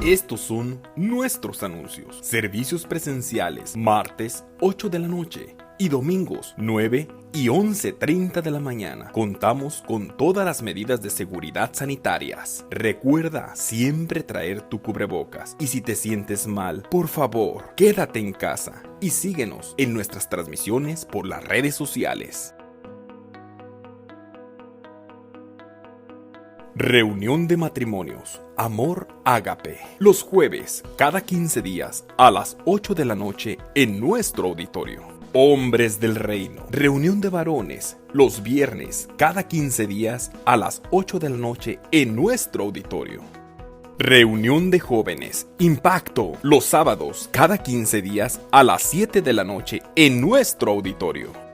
Estos son nuestros anuncios. Servicios presenciales, martes 8 de la noche y domingos 9 y 11:30 de la mañana. Contamos con todas las medidas de seguridad sanitarias. Recuerda siempre traer tu cubrebocas y si te sientes mal, por favor, quédate en casa y síguenos en nuestras transmisiones por las redes sociales. Reunión de matrimonios, Amor Ágape. Los jueves, cada 15 días, a las 8 de la noche en nuestro auditorio. Hombres del Reino. Reunión de varones, los viernes, cada 15 días, a las 8 de la noche en nuestro auditorio. Reunión de jóvenes, Impacto, los sábados, cada 15 días, a las 7 de la noche en nuestro auditorio.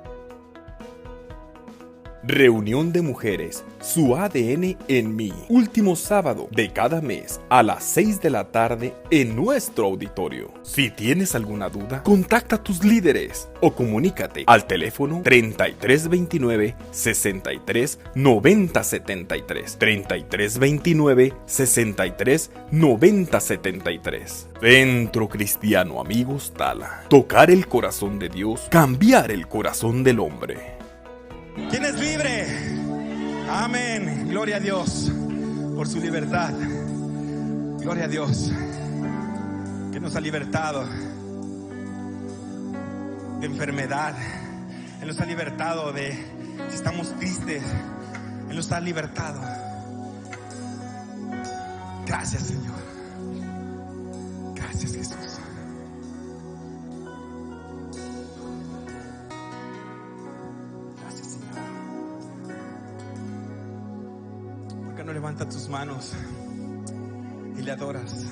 Reunión de mujeres, Su ADN en mí, último sábado de cada mes a las 6 de la tarde en nuestro auditorio. Si tienes alguna duda, contacta a tus líderes o comunícate al teléfono 3329 63 90 73, 3329 63 90 73. Centro Cristiano Amigos Tala. Tocar el corazón de Dios, cambiar el corazón del hombre. ¿Quién es libre? Amén. Gloria a Dios por su libertad. Gloria a Dios que nos ha libertado de enfermedad. Él nos ha libertado de, si estamos tristes, Él nos ha libertado. Gracias, Señor. Gracias, Jesús. No levanta tus manos y le adoras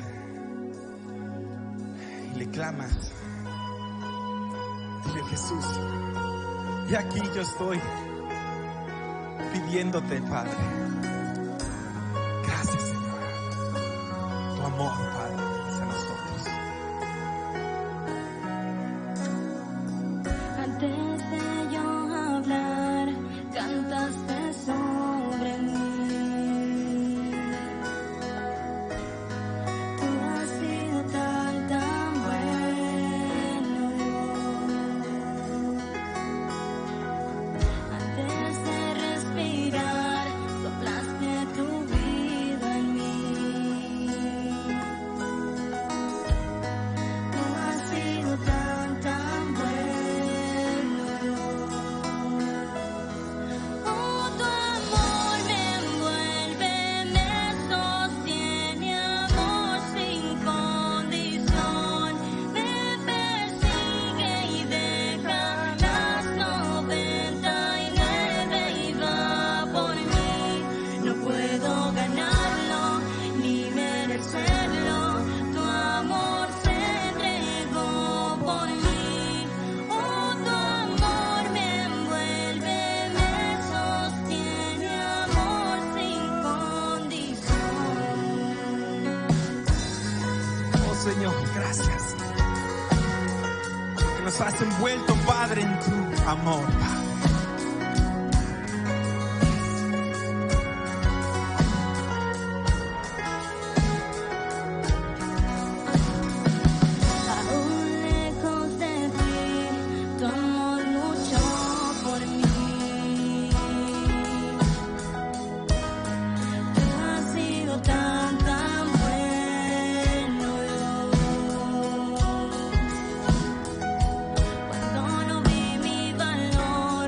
y le clamas. Dile: Jesús, y aquí yo estoy pidiéndote, Padre. Gracias, Señor, tu amor, Padre, hacia nosotros. Antes de yo hablar, cantaste sobre mí. Señor, gracias porque nos has envuelto, Padre, en tu amor, Padre. Cuando no vi mi valor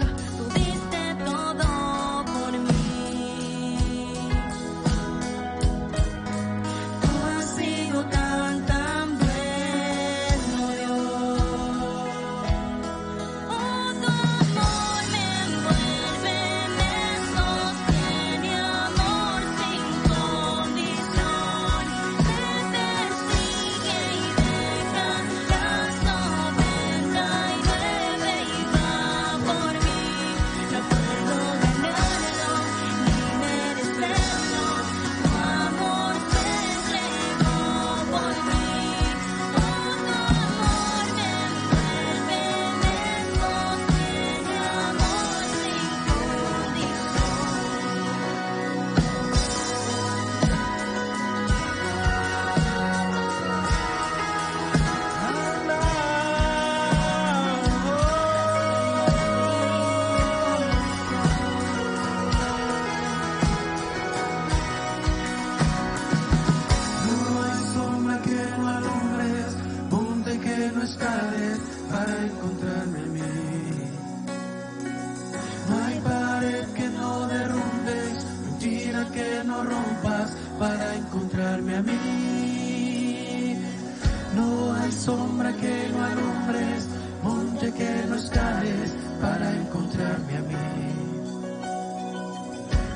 para encontrarme a mí.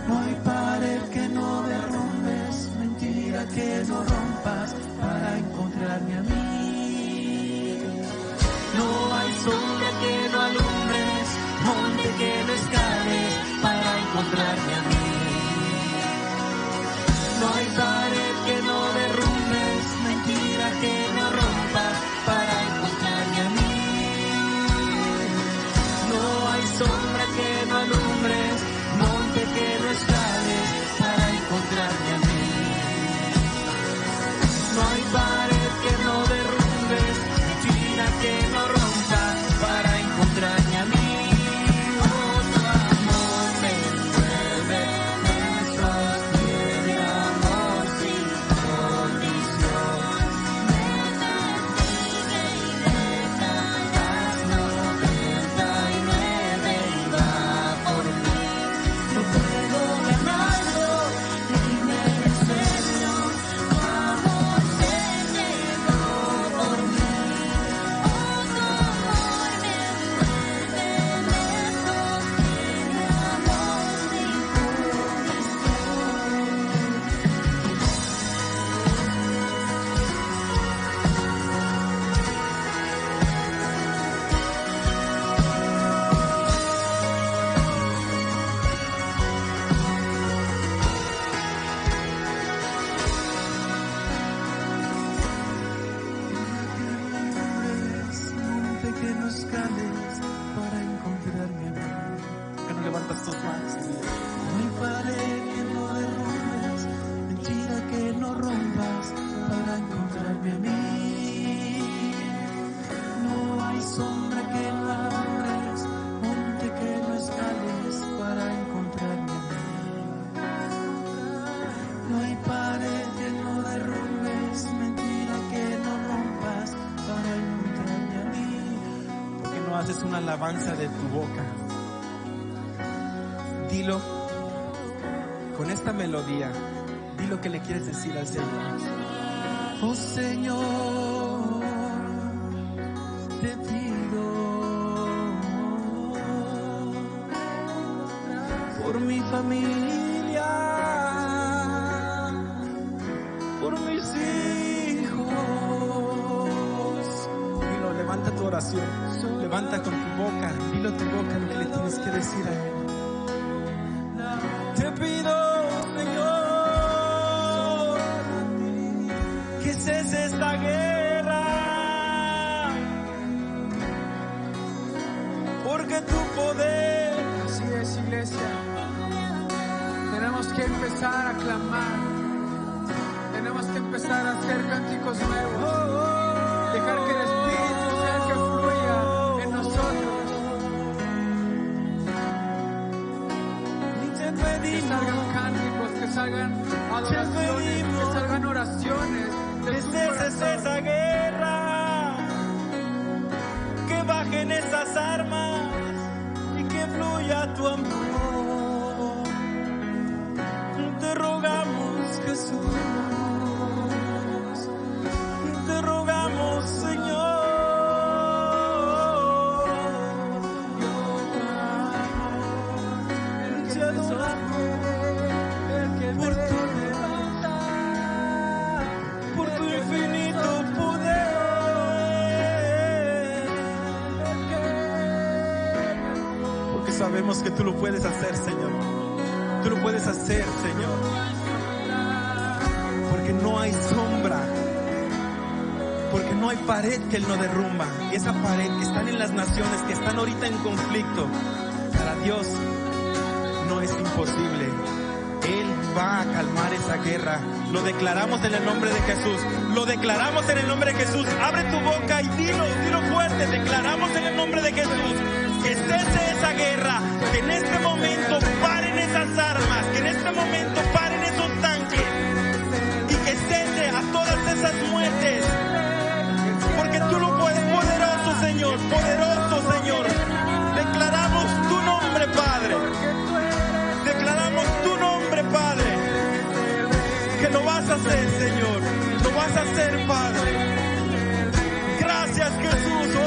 No hay pared que no derrumbes, mentira que no rompas para encontrarme a mí. No hay sombra que no alumbres, monte que no escales para encontrarme a mí. No hay pared que no derrumbes, mentira que no rompas para encontrarme a mí. No hay sombra que no alumbres, monte que no escales para encontrarme a mí. No hay pared que no derrumbes, mentira que no rompas para encontrarme a mí. Oh, tu amor me envuelve, me sostiene, amor sin condición. Que no escales para encontrarme a mí. Que no levantas tus manos. No hay pared que no derrumbes, mentira que no rompas para encontrarme a mí. No hay sombra que no alumbres, monte que no escales para encontrarme a mí. No hay pared que no derrumbes, mentira que no rompas para encontrarme a mí. No haces una alabanza de tu boca. Dilo con esta melodía. Di lo que le quieres decir al Señor. Oh Señor, te pido por mi familia, por mis hijos. Dilo, levanta tu oración. Levanta con tu boca, dilo tu boca lo que le tienes que decir a Él. Te pido, Señor, que cese esta guerra, porque tu poder. Así es, iglesia. Tenemos que empezar a clamar. Tenemos que empezar a hacer cánticos nuevos. Dejar que el Espíritu sea el que fluya en nosotros. Que salgan cánticos, que salgan adoraciones, que salgan oraciones. Que cese esa guerra, que bajen esas armas y que fluya tu amor. Te rogamos, Jesús. Te rogamos, Señor. Por tu por tu infinito poder. Porque sabemos que tú lo puedes hacer, Señor. Tú lo puedes hacer, Señor. Porque no hay sombra, porque no hay pared que Él no derrumba. Y esa pared que están en las naciones, que están ahorita en conflicto, para Dios no es imposible. Él va a calmar esa guerra. Lo declaramos en el nombre de Jesús. Lo declaramos en el nombre de Jesús. Abre tu boca y dilo fuerte. Declaramos en el nombre de Jesús que cese esa guerra, que en este momento paren esas armas, que en este momento paren esos tanques y que cese a todas esas muertes. Porque tú lo puedes, poderoso Señor, poderoso Señor. Declaramos tu nombre, Padre. Declaramos tu nombre, Padre. Que lo vas a hacer, Señor. Lo vas a hacer, Padre. Gracias, Jesús. Oh.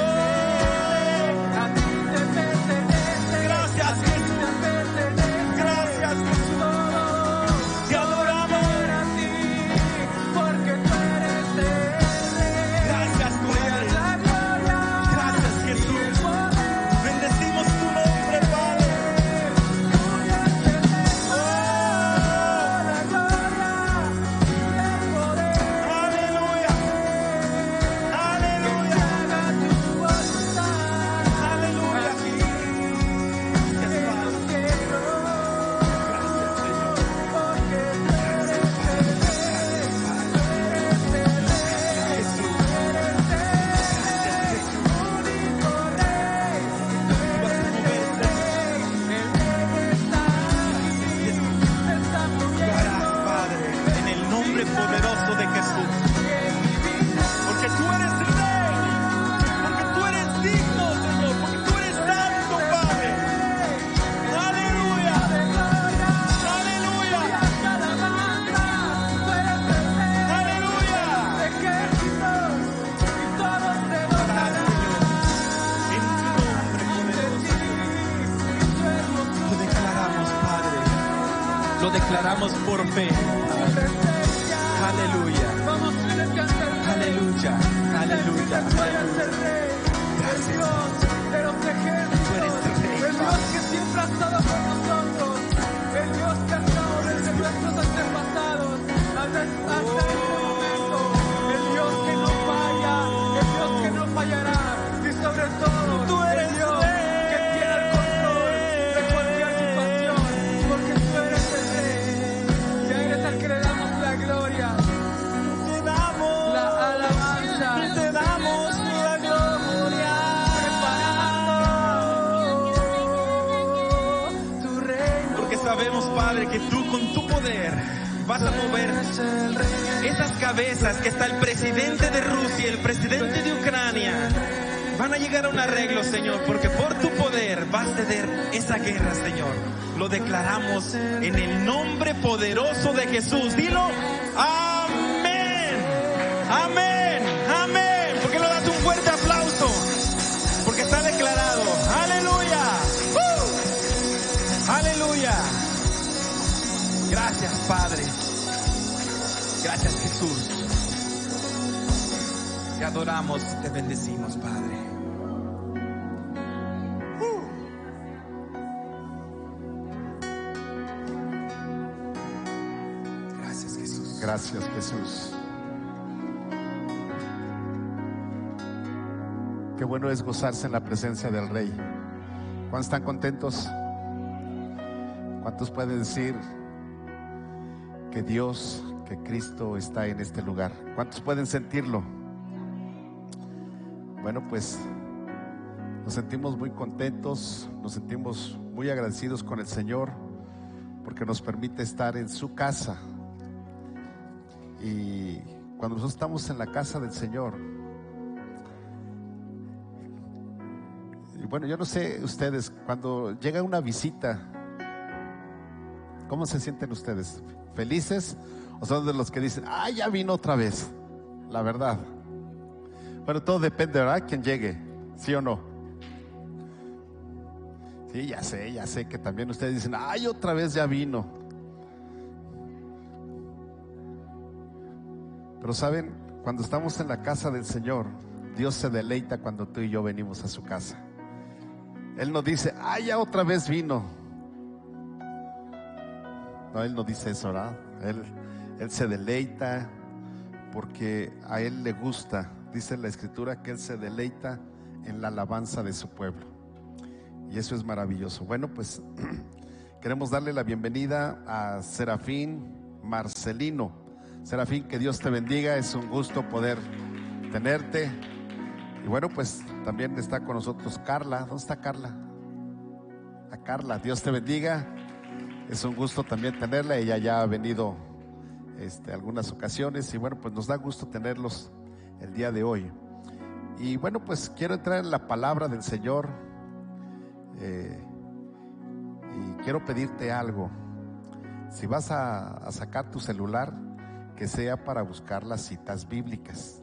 declaramos por fe. Aleluya. Vamos a cantar. Aleluya. Aleluya. Tú eres el Rey, el Dios de los ejércitos, Tú eres el Rey, el Dios que siempre ha estado con nosotros, el Dios que ha estado desde nuestros antepasados hasta este momento, el Dios que no falla, el Dios que no fallará, y sobre todo, Tú eres el Dios que tiene el control de cualquier situación, porque tú eres el Rey, y a Él es al que le damos la gloria, Te damos la alabanza. Te damos la gloria. Tu reino. Porque sabemos, Padre, que tú con tu poder vas a mover esas cabezas que está el presidente de Rusia, el presidente de Ucrania. Van a llegar a un arreglo, Señor, porque por tu poder va a ceder esa guerra, Señor. Lo declaramos en el nombre poderoso de Jesús. Dilo, amén, amén, amén. ¿Por qué no das un fuerte aplauso? Porque está declarado. Aleluya. Aleluya. Gracias, Padre. Gracias, Jesús. Te adoramos, te bendecimos, Padre. Gracias, Jesús. Gracias, Jesús. Qué bueno es gozarse en la presencia del Rey. ¿Cuántos están contentos? ¿Cuántos pueden decir que Dios, que Cristo está en este lugar? ¿Cuántos pueden sentirlo? Bueno, pues nos sentimos muy contentos, nos sentimos muy agradecidos con el Señor porque nos permite estar en su casa. Y cuando nosotros estamos en la casa del Señor, y bueno, yo no sé ustedes, cuando llega una visita, ¿cómo se sienten ustedes? ¿Felices? ¿O son de los que dicen, ah, ya vino otra vez? La verdad. Bueno, todo depende, ¿verdad? Quien llegue, ¿sí o no? Sí, ya sé que también ustedes dicen, ay, otra vez ya vino. Pero saben, cuando estamos en la casa del Señor, Dios se deleita cuando tú y yo venimos a su casa. Él no dice, ay, ya otra vez vino. No, Él no dice eso, ¿verdad? Él se deleita porque a Él le gusta. Dice la Escritura que Él se deleita en la alabanza de su pueblo. Y eso es maravilloso. Bueno, pues queremos darle la bienvenida a Serafín Marcelino. Serafín, que Dios te bendiga. Es un gusto poder tenerte. Y bueno, pues también está con nosotros Carla. ¿Dónde está Carla? A Carla, Dios te bendiga. Es un gusto también tenerla. Ella ya ha venido algunas ocasiones. Y bueno, pues nos da gusto tenerlos el día de hoy. Y bueno, pues quiero entrar en la palabra del Señor, y quiero pedirte algo. Si vas a sacar tu celular, que sea para buscar las citas bíblicas,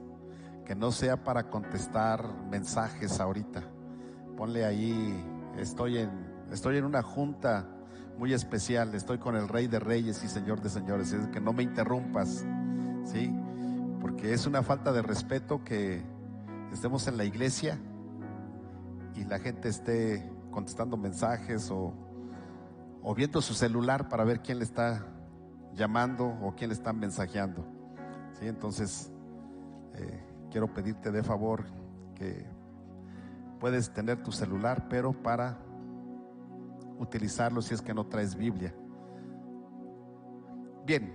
que no sea para contestar mensajes ahorita. Ponle ahí, estoy en una junta muy especial, estoy con el Rey de Reyes y Señor de Señores, es que no me interrumpas, ¿sí? Porque es una falta de respeto que estemos en la iglesia y la gente esté contestando mensajes o viendo su celular para ver quién le está llamando o quién le está mensajeando, ¿sí? Entonces quiero pedirte de favor que puedes tener tu celular, pero para utilizarlo si es que no traes Biblia. Bien,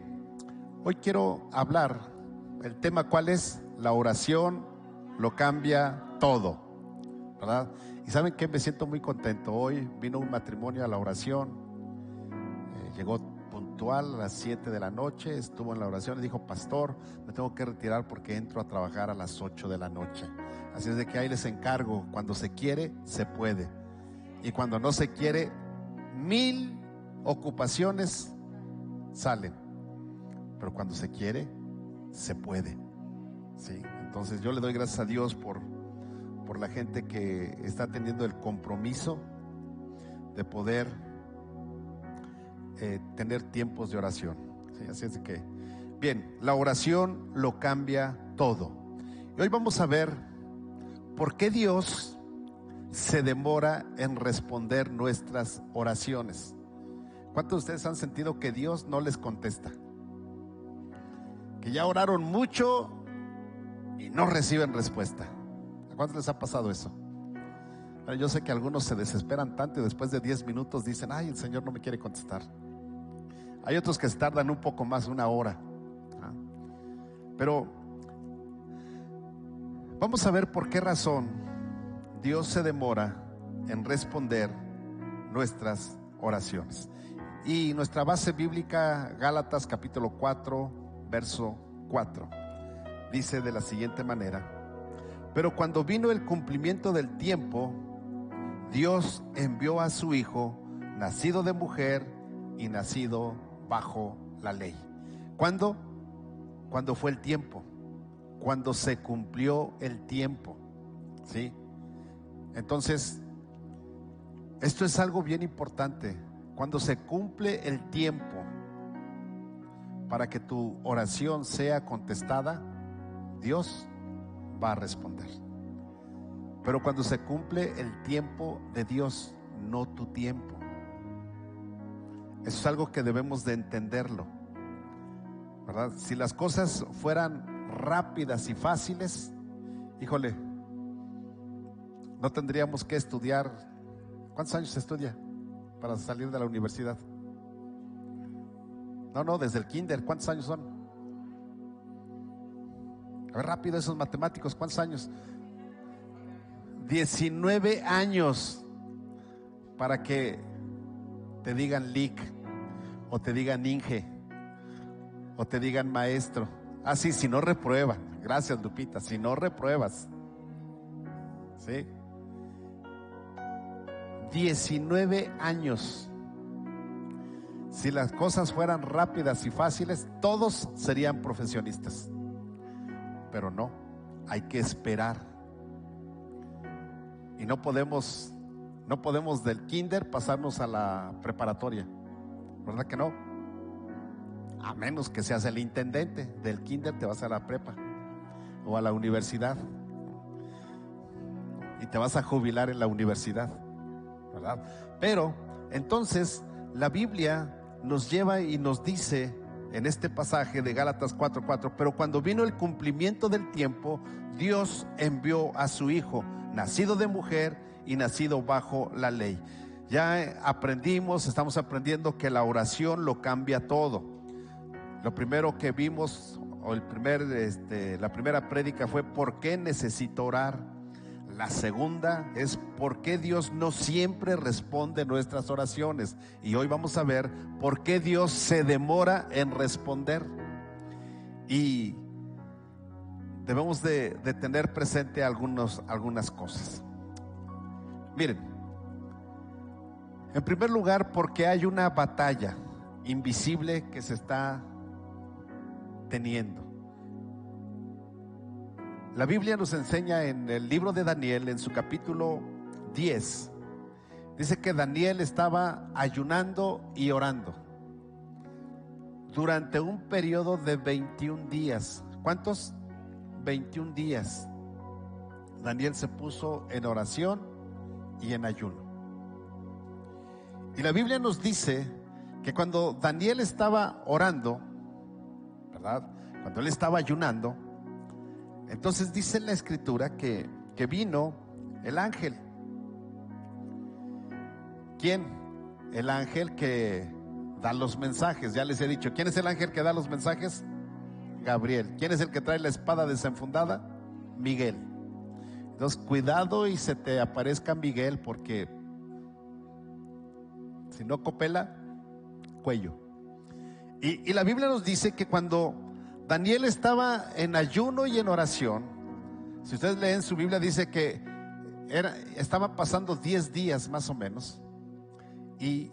hoy quiero hablar, el tema ¿cuál es? La oración lo cambia todo, ¿verdad? Y ¿saben qué? Me siento muy contento. Hoy vino un matrimonio a la oración, llegó puntual a las 7 de la noche, estuvo en la oración y dijo, pastor, me tengo que retirar porque entro a trabajar a las 8 de la noche. Así es de que ahí les encargo, cuando se quiere, se puede. Y cuando no se quiere, 1000 ocupaciones salen. Pero cuando se quiere, se puede, ¿sí? Entonces yo le doy gracias a Dios por la gente que está teniendo el compromiso de poder tener tiempos de oración. ¿Sí? Así es de que, bien, la oración lo cambia todo. Y hoy vamos a ver por qué Dios se demora en responder nuestras oraciones. ¿Cuántos de ustedes han sentido que Dios no les contesta? Que ya oraron mucho y no reciben respuesta. ¿A cuántos les ha pasado eso? Pero yo sé que algunos se desesperan tanto y después de 10 minutos dicen: ay, el Señor no me quiere contestar. Hay otros que se tardan un poco más, una hora. Pero vamos a ver por qué razón Dios se demora en responder nuestras oraciones. Y nuestra base bíblica, Gálatas capítulo 4, verso 4, dice de la siguiente manera: pero cuando vino el cumplimiento del tiempo, Dios envió a su Hijo, nacido de mujer y nacido bajo la ley. ¿Cuándo? Cuando fue el tiempo, cuando se cumplió el tiempo, ¿sí? Entonces, esto es algo bien importante. Cuando se cumple el tiempo para que tu oración sea contestada, Dios va a responder. Pero cuando se cumple el tiempo de Dios, no tu tiempo. Eso es algo que debemos de entenderlo, ¿verdad? Si las cosas fueran rápidas y fáciles, híjole, no tendríamos que estudiar. ¿Cuántos años se estudia para salir de la universidad? No, desde el kinder. ¿Cuántos años son? A ver, rápido, esos matemáticos, ¿cuántos años? 19 años para que te digan Lic, o te digan Inge, o te digan maestro. Ah, sí, si no reprueban. Gracias, Lupita. Si no repruebas, ¿sí? 19 años. Si las cosas fueran rápidas y fáciles, todos serían profesionistas. Pero no, hay que esperar. Y no podemos del kinder pasarnos a la preparatoria, ¿verdad que no? A menos que seas el intendente. Del kinder te vas a la prepa o a la universidad, y te vas a jubilar en la universidad, ¿verdad? Pero entonces la Biblia nos lleva y nos dice en este pasaje de Gálatas 4:4: pero cuando vino el cumplimiento del tiempo, Dios envió a su Hijo, nacido de mujer y nacido bajo la ley. Ya estamos aprendiendo que la oración lo cambia todo. Lo primero que vimos, o la primera prédica fue: ¿por qué necesito orar? La segunda es: ¿por qué Dios no siempre responde nuestras oraciones? Y hoy vamos a ver por qué Dios se demora en responder. Y debemos de tener presente algunas cosas. Miren, en primer lugar, porque hay una batalla invisible que se está teniendo. La Biblia nos enseña en el libro de Daniel, en su capítulo 10, dice que Daniel estaba ayunando y orando durante un periodo de 21 días. ¿Cuántos? 21 días. Daniel se puso en oración y en ayuno. Y la Biblia nos dice que cuando Daniel estaba orando, ¿verdad? Cuando él estaba ayunando, entonces dice en la escritura que vino el ángel. ¿Quién? El ángel que da los mensajes. Ya les he dicho, ¿quién es el ángel que da los mensajes? Gabriel. ¿Quién es el que trae la espada desenfundada? Miguel. Entonces, cuidado y se te aparezca Miguel, porque si no copela, cuello. Y la Biblia nos dice que cuando Daniel estaba en ayuno y en oración, si ustedes leen su Biblia, dice que estaba pasando 10 días más o menos, y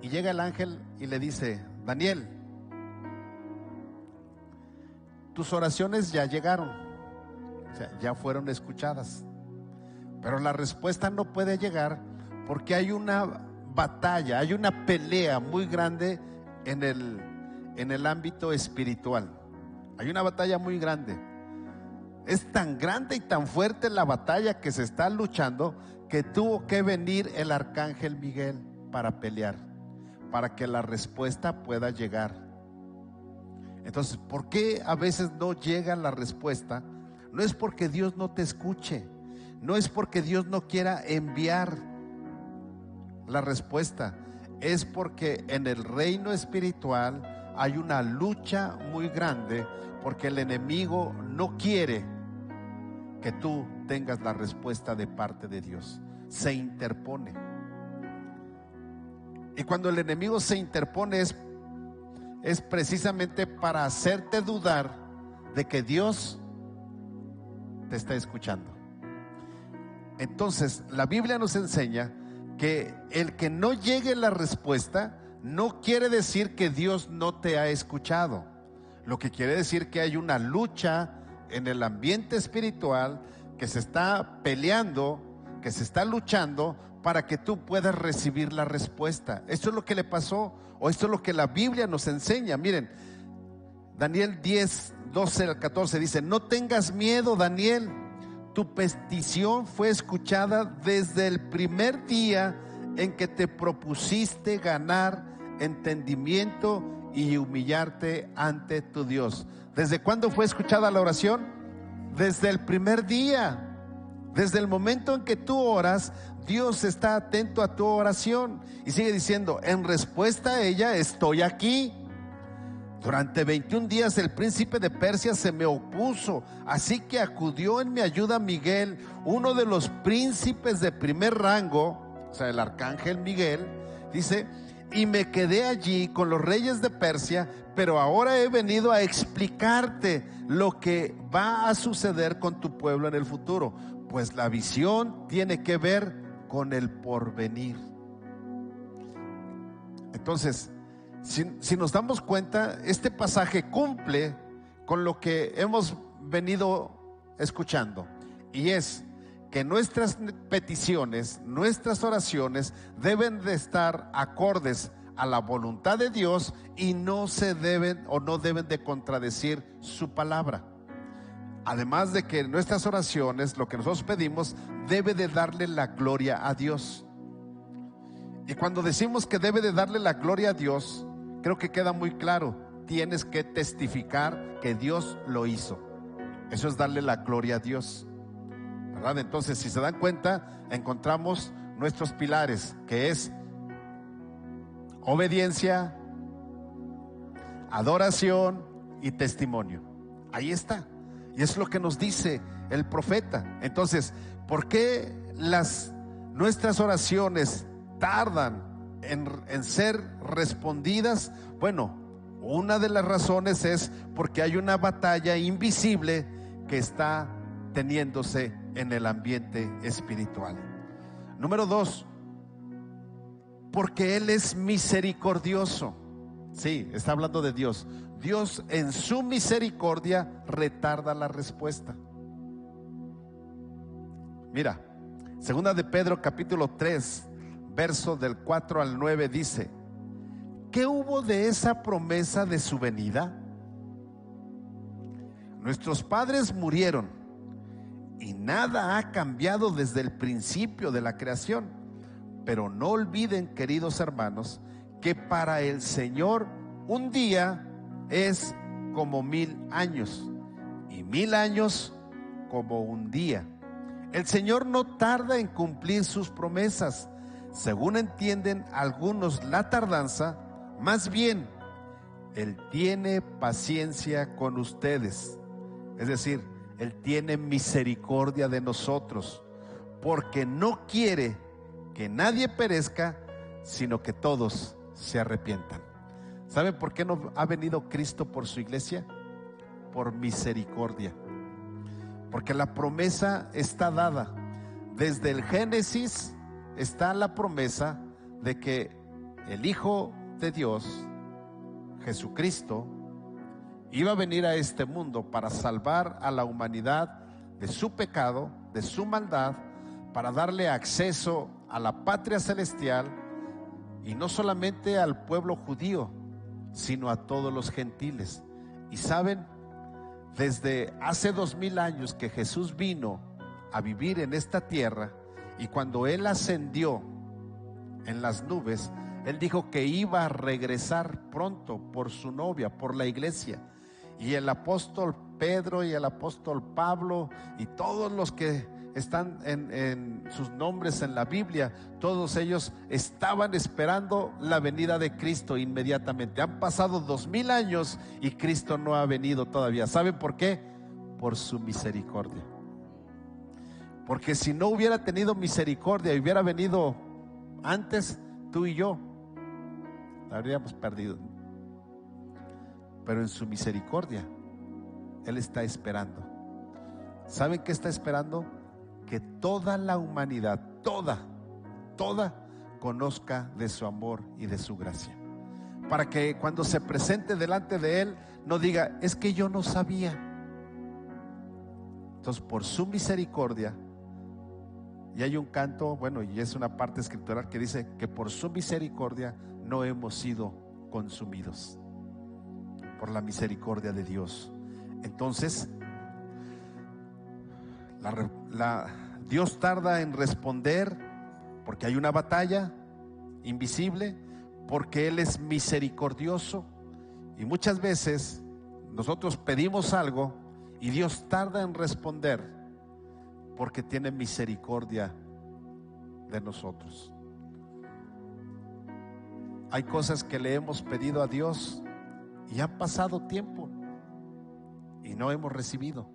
llega el ángel y le dice: Daniel, tus oraciones ya llegaron, o sea, ya fueron escuchadas, pero la respuesta no puede llegar porque hay una batalla, hay una pelea muy grande en el ámbito espiritual. Hay una batalla muy grande. Es tan grande y tan fuerte la batalla que se está luchando que tuvo que venir el arcángel Miguel para pelear, para que la respuesta pueda llegar. Entonces, ¿por qué a veces no llega la respuesta? No es porque Dios no te escuche, no es porque Dios no quiera enviar la respuesta, es porque en el reino espiritual hay una lucha muy grande, porque el enemigo no quiere que tú tengas la respuesta de parte de Dios. Se interpone. Y cuando el enemigo se interpone es precisamente para hacerte dudar de que Dios te está escuchando. Entonces, la Biblia nos enseña que el que no llegue la respuesta no quiere decir que Dios no te ha escuchado. Lo que quiere decir que hay una lucha en el ambiente espiritual, que se está peleando, que se está luchando para que tú puedas recibir la respuesta. Esto es lo que le pasó, o esto es lo que la Biblia nos enseña. Miren, Daniel 10, 12 al 14 dice: no tengas miedo, Daniel, tu petición fue escuchada desde el primer día en que te propusiste ganar entendimiento y humillarte ante tu Dios. ¿Desde cuándo fue escuchada la oración? Desde el primer día. Desde el momento en que tú oras, Dios está atento a tu oración. Y sigue diciendo: en respuesta a ella estoy aquí. Durante 21 días el príncipe de Persia se me opuso, así que acudió en mi ayuda Miguel, uno de los príncipes de primer rango, o sea, el arcángel Miguel, dice, y me quedé allí con los reyes de Persia, pero ahora he venido a explicarte lo que va a suceder con tu pueblo en el futuro, pues la visión tiene que ver con el porvenir. Entonces, si nos damos cuenta, este pasaje cumple con lo que hemos venido escuchando, y es que nuestras peticiones, nuestras oraciones deben de estar acordes a la voluntad de Dios y no se deben o no deben de contradecir su palabra. Además de que nuestras oraciones, lo que nosotros pedimos, debe de darle la gloria a Dios. Y cuando decimos que debe de darle la gloria a Dios, creo que queda muy claro: tienes que testificar que Dios lo hizo. Eso es darle la gloria a Dios, ¿verdad? Entonces, si se dan cuenta, encontramos nuestros pilares, que es obediencia, adoración y testimonio. Ahí está. Y es lo que nos dice el profeta. Entonces, ¿por qué nuestras oraciones tardan en ser respondidas? Bueno, una de las razones es porque hay una batalla invisible que está teniéndose en el ambiente espiritual. Número 2, porque Él es misericordioso. Sí, está hablando de Dios. Dios en su misericordia retarda la respuesta. Mira, segunda de Pedro capítulo 3, verso del 4 al 9 dice: ¿qué hubo de esa promesa de su venida? Nuestros padres murieron y nada ha cambiado desde el principio de la creación. Pero no olviden, queridos hermanos, que para el Señor un día es como 1000 años y 1000 años como un día. El Señor no tarda en cumplir sus promesas, según entienden algunos la tardanza. Más bien, Él tiene paciencia con ustedes, es decir, Él tiene misericordia de nosotros, porque no quiere que nadie perezca, sino que todos se arrepientan. ¿Saben por qué no ha venido Cristo por su iglesia? Por misericordia. Porque la promesa está dada. Desde el Génesis está la promesa de que el Hijo de Dios, Jesucristo, iba a venir a este mundo para salvar a la humanidad de su pecado, de su maldad, para darle acceso a la patria celestial, y no solamente al pueblo judío, sino a todos los gentiles. Y saben, desde hace 2000 años que Jesús vino a vivir en esta tierra, y cuando Él ascendió en las nubes, Él dijo que iba a regresar pronto por su novia, por la iglesia. Y el apóstol Pedro y el apóstol Pablo y todos los que están en sus nombres en la Biblia, todos ellos estaban esperando la venida de Cristo inmediatamente. Han pasado 2000 años y Cristo no ha venido todavía. ¿Saben por qué? Por su misericordia. Porque si no hubiera tenido misericordia y hubiera venido antes, tú y yo habríamos perdido. Pero en su misericordia Él está esperando. ¿Saben qué está esperando? Que toda la humanidad, toda conozca de su amor y de su gracia, para que cuando se presente delante de Él no diga, es que yo no sabía. Entonces, por su misericordia, y hay un canto, bueno, y es una parte escritural que dice que por su misericordia no hemos sido consumidos, por la misericordia de Dios. Entonces, Dios tarda en responder porque hay una batalla invisible, porque Él es misericordioso. Y muchas veces nosotros pedimos algo y Dios tarda en responder porque tiene misericordia de nosotros. Hay cosas que le hemos pedido a Dios y han pasado tiempo y no hemos recibido.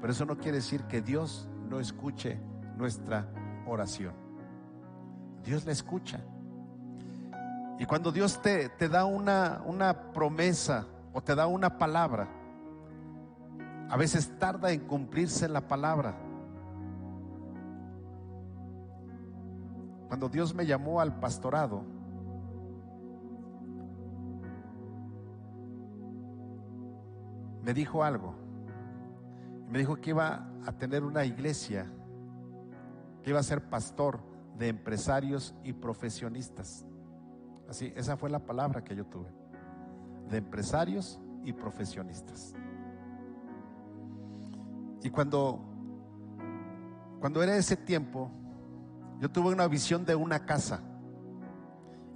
Pero eso no quiere decir que Dios no escuche nuestra oración. Dios la escucha. Y cuando Dios te da una promesa o te da una palabra, a veces tarda en cumplirse la palabra. Cuando Dios me llamó al pastorado, me dijo algo. Me dijo que iba a tener una iglesia, que iba a ser pastor de empresarios y profesionistas. Así, esa fue la palabra que yo tuve, de empresarios y profesionistas. Y cuando era ese tiempo, yo tuve una visión de una casa.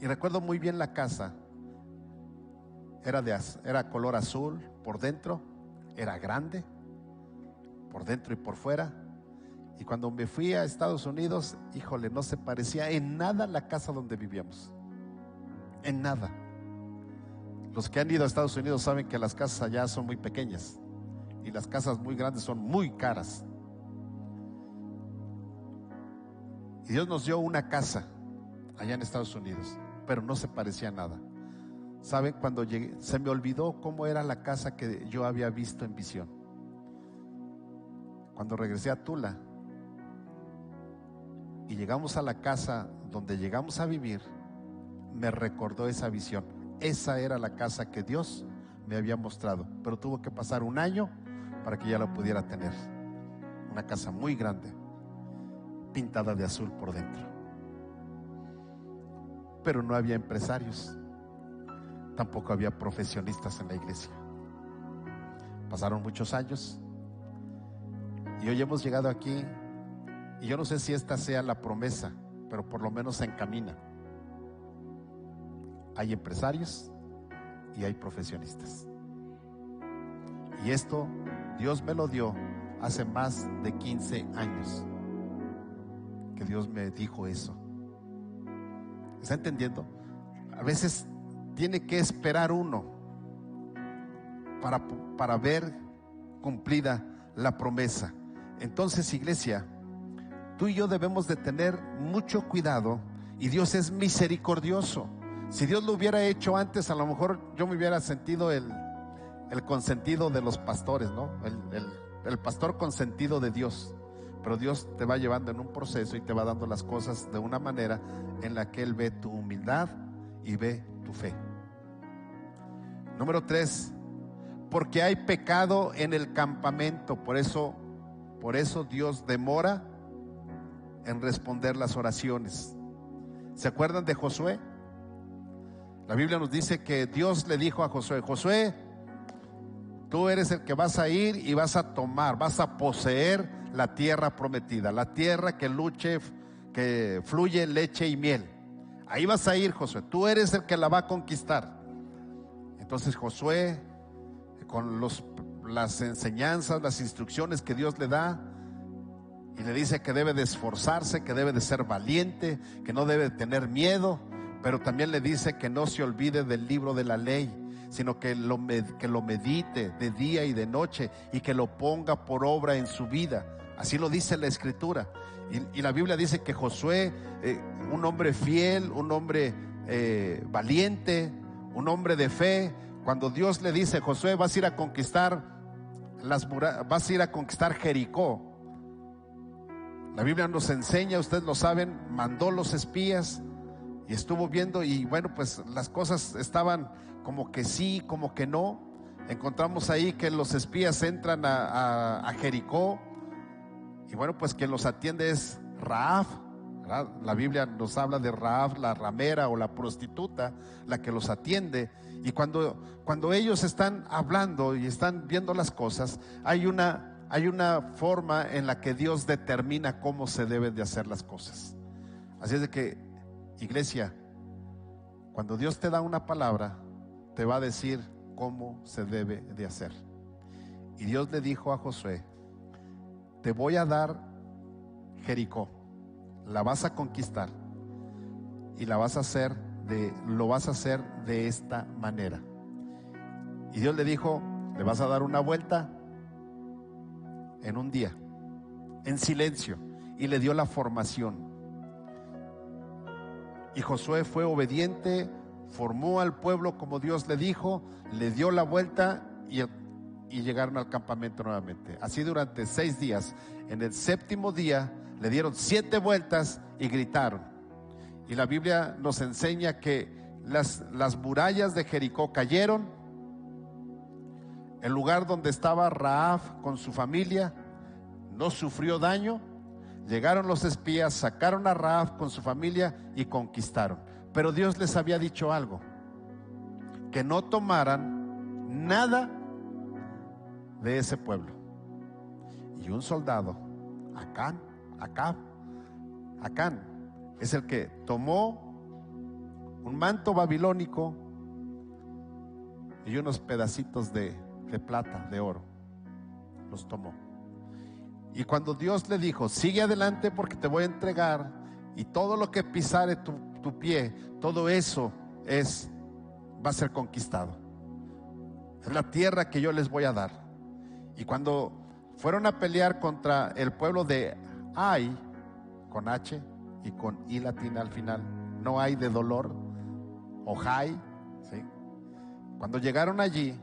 Y recuerdo muy bien la casa. Era color azul por dentro, era grande por dentro y por fuera. Y cuando me fui a Estados Unidos, híjole, no se parecía en nada a la casa donde vivíamos. En nada. Los que han ido a Estados Unidos saben que las casas allá son muy pequeñas y las casas muy grandes son muy caras. Y Dios nos dio una casa allá en Estados Unidos, pero no se parecía a nada. ¿Saben? Cuando llegué, se me olvidó cómo era la casa que yo había visto en visión. Cuando regresé a Tula y llegamos a la casa donde llegamos a vivir, me recordó esa visión. Esa era la casa que Dios me había mostrado, pero tuvo que pasar un año para que ya la pudiera tener. Una casa muy grande, pintada de azul por dentro. Pero no había empresarios, tampoco había profesionistas en la iglesia. Pasaron muchos años y hoy hemos llegado aquí, y yo no sé si esta sea la promesa, pero por lo menos se encamina. Hay empresarios y hay profesionistas. Y esto Dios me lo dio hace más de 15 años que Dios me dijo eso. ¿Está entendiendo? A veces tiene que esperar uno para ver cumplida la promesa. Entonces, iglesia, tú y yo debemos de tener mucho cuidado, y Dios es misericordioso. Si Dios lo hubiera hecho antes, a lo mejor yo me hubiera sentido el consentido de los pastores, ¿no? El pastor consentido de Dios. Pero Dios te va llevando en un proceso y te va dando las cosas de una manera en la que Él ve tu humildad y ve tu fe. Número 3, porque hay pecado en el campamento. Por eso Dios demora en responder las oraciones. ¿Se acuerdan de Josué? La Biblia nos dice que Dios le dijo a Josué: Josué, tú eres el que vas a ir y vas a tomar, vas a poseer la tierra prometida, la tierra que fluye leche y miel. Ahí vas a ir, Josué, tú eres el que la va a conquistar. Entonces Josué, con las enseñanzas, las instrucciones que Dios le da, y le dice que debe de esforzarse, que debe de ser valiente, que no debe de tener miedo, pero también le dice que no se olvide del libro de la ley, sino que lo medite de día y de noche y que lo ponga por obra en su vida. Así lo dice la Escritura. Y la Biblia dice que Josué, un hombre fiel, un hombre valiente, un hombre de fe, cuando Dios le dice: Josué, vas a ir a conquistar vas a ir a conquistar Jericó. La Biblia nos enseña, ustedes lo saben, mandó los espías y estuvo viendo, y bueno, pues las cosas estaban como que sí, como que no. Encontramos ahí que los espías entran a Jericó, y bueno, pues quien los atiende es Rahab, ¿verdad? La Biblia nos habla de Rahab, la ramera o la prostituta, la que los atiende. Y cuando ellos están hablando y están viendo las cosas, hay una forma en la que Dios determina cómo se deben de hacer las cosas. Así es de que, iglesia, cuando Dios te da una palabra, te va a decir cómo se debe de hacer. Y Dios le dijo a Josué: te voy a dar Jericó, la vas a conquistar y lo vas a hacer de esta manera. Y Dios le dijo: le vas a dar una vuelta en un día, en silencio, y le dio la formación. Y Josué fue obediente, formó al pueblo como Dios le dijo, le dio la vuelta y llegaron al campamento nuevamente. Así durante 6 días. En el 7º día le dieron 7 vueltas y gritaron. Y la Biblia nos enseña que las murallas de Jericó cayeron. El lugar donde estaba Rahab con su familia no sufrió daño. Llegaron los espías, sacaron a Rahab con su familia y conquistaron. Pero Dios les había dicho algo: que no tomaran nada de ese pueblo. Y un soldado, Acán, es el que tomó un manto babilónico y unos pedacitos de plata, de oro, los tomó. Y cuando Dios le dijo: sigue adelante porque te voy a entregar, y todo lo que pisare tu pie, todo eso va a ser conquistado. Es la tierra que yo les voy a dar. Y cuando fueron a pelear contra el pueblo de Ai, con H y con I latina al final, no hay de dolor, o Jai, ¿sí? Cuando llegaron allí,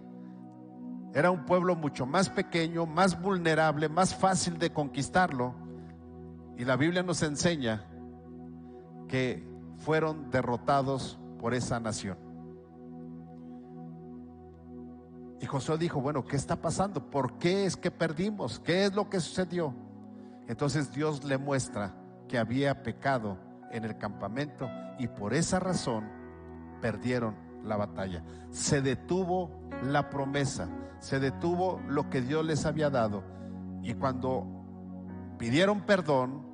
era un pueblo mucho más pequeño, más vulnerable, más fácil de conquistarlo. Y la Biblia nos enseña que fueron derrotados por esa nación. Y Josué dijo: bueno, ¿qué está pasando? ¿Por qué es que perdimos? ¿Qué es lo que sucedió? Entonces Dios le muestra que había pecado en el campamento y por esa razón perdieron la batalla. Se detuvo la promesa, se detuvo lo que Dios les había dado. Y cuando pidieron perdón,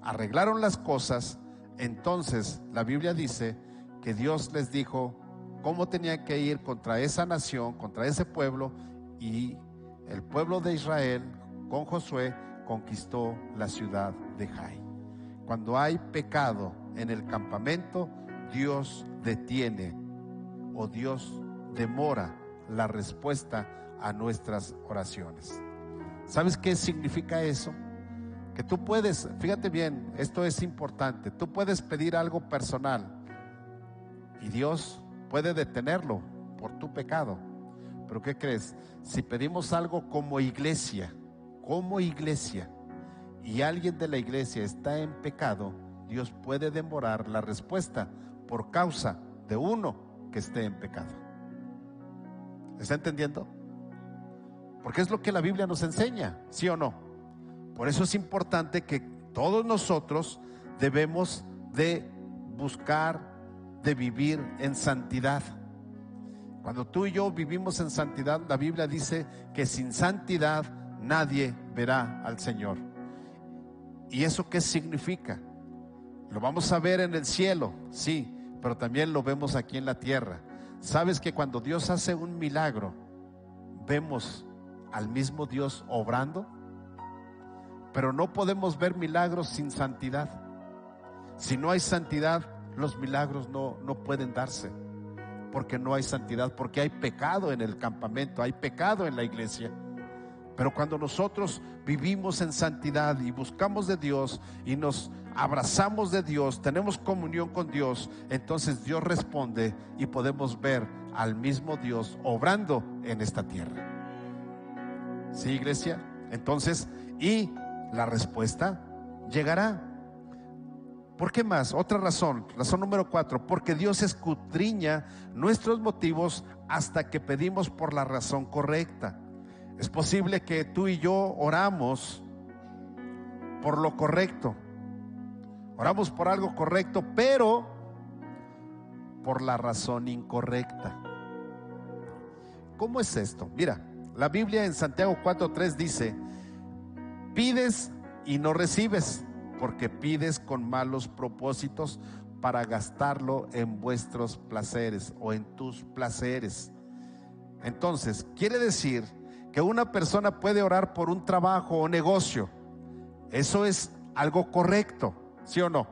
arreglaron las cosas, entonces la Biblia dice que Dios les dijo cómo tenían que ir contra esa nación, contra ese pueblo, y el pueblo de Israel con Josué conquistó la ciudad de Jai. Cuando hay pecado en el campamento, Dios detiene o Dios demora la respuesta a nuestras oraciones. ¿Sabes qué significa eso? Que tú puedes, fíjate bien, esto es importante, tú puedes pedir algo personal y Dios puede detenerlo por tu pecado. Pero ¿qué crees? Si pedimos algo como iglesia, y alguien de la iglesia está en pecado, Dios puede demorar la respuesta por causa de uno que esté en pecado. ¿Está entendiendo? Porque es lo que la Biblia nos enseña, ¿sí o no? Por eso es importante que todos nosotros debemos de buscar de vivir en santidad. Cuando tú y yo vivimos en santidad, la Biblia dice que sin santidad nadie verá al Señor. ¿Y eso qué significa? Lo vamos a ver en el cielo, sí, pero también lo vemos aquí en la tierra. ¿Sabes que cuando Dios hace un milagro, vemos al mismo Dios obrando? Pero no podemos ver milagros sin santidad. Si no hay santidad, los milagros no pueden darse, porque no hay santidad, porque hay pecado en el campamento, hay pecado en la iglesia. Pero cuando nosotros vivimos en santidad y buscamos de Dios y nos abrazamos de Dios, tenemos comunión con Dios, entonces Dios responde y podemos ver al mismo Dios obrando en esta tierra. ¿Sí, iglesia? Entonces, y la respuesta llegará. ¿Por qué más? Otra razón número 4, porque Dios escudriña nuestros motivos hasta que pedimos por la razón correcta. Es posible que tú y yo oramos por lo correcto, oramos por algo correcto, pero por la razón incorrecta. ¿Cómo es esto? Mira, la Biblia en Santiago 4:3 dice: pides y no recibes, porque pides con malos propósitos para gastarlo en vuestros placeres o en tus placeres. Entonces, quiere decir que una persona puede orar por un trabajo o negocio. Eso es algo correcto, ¿sí o no?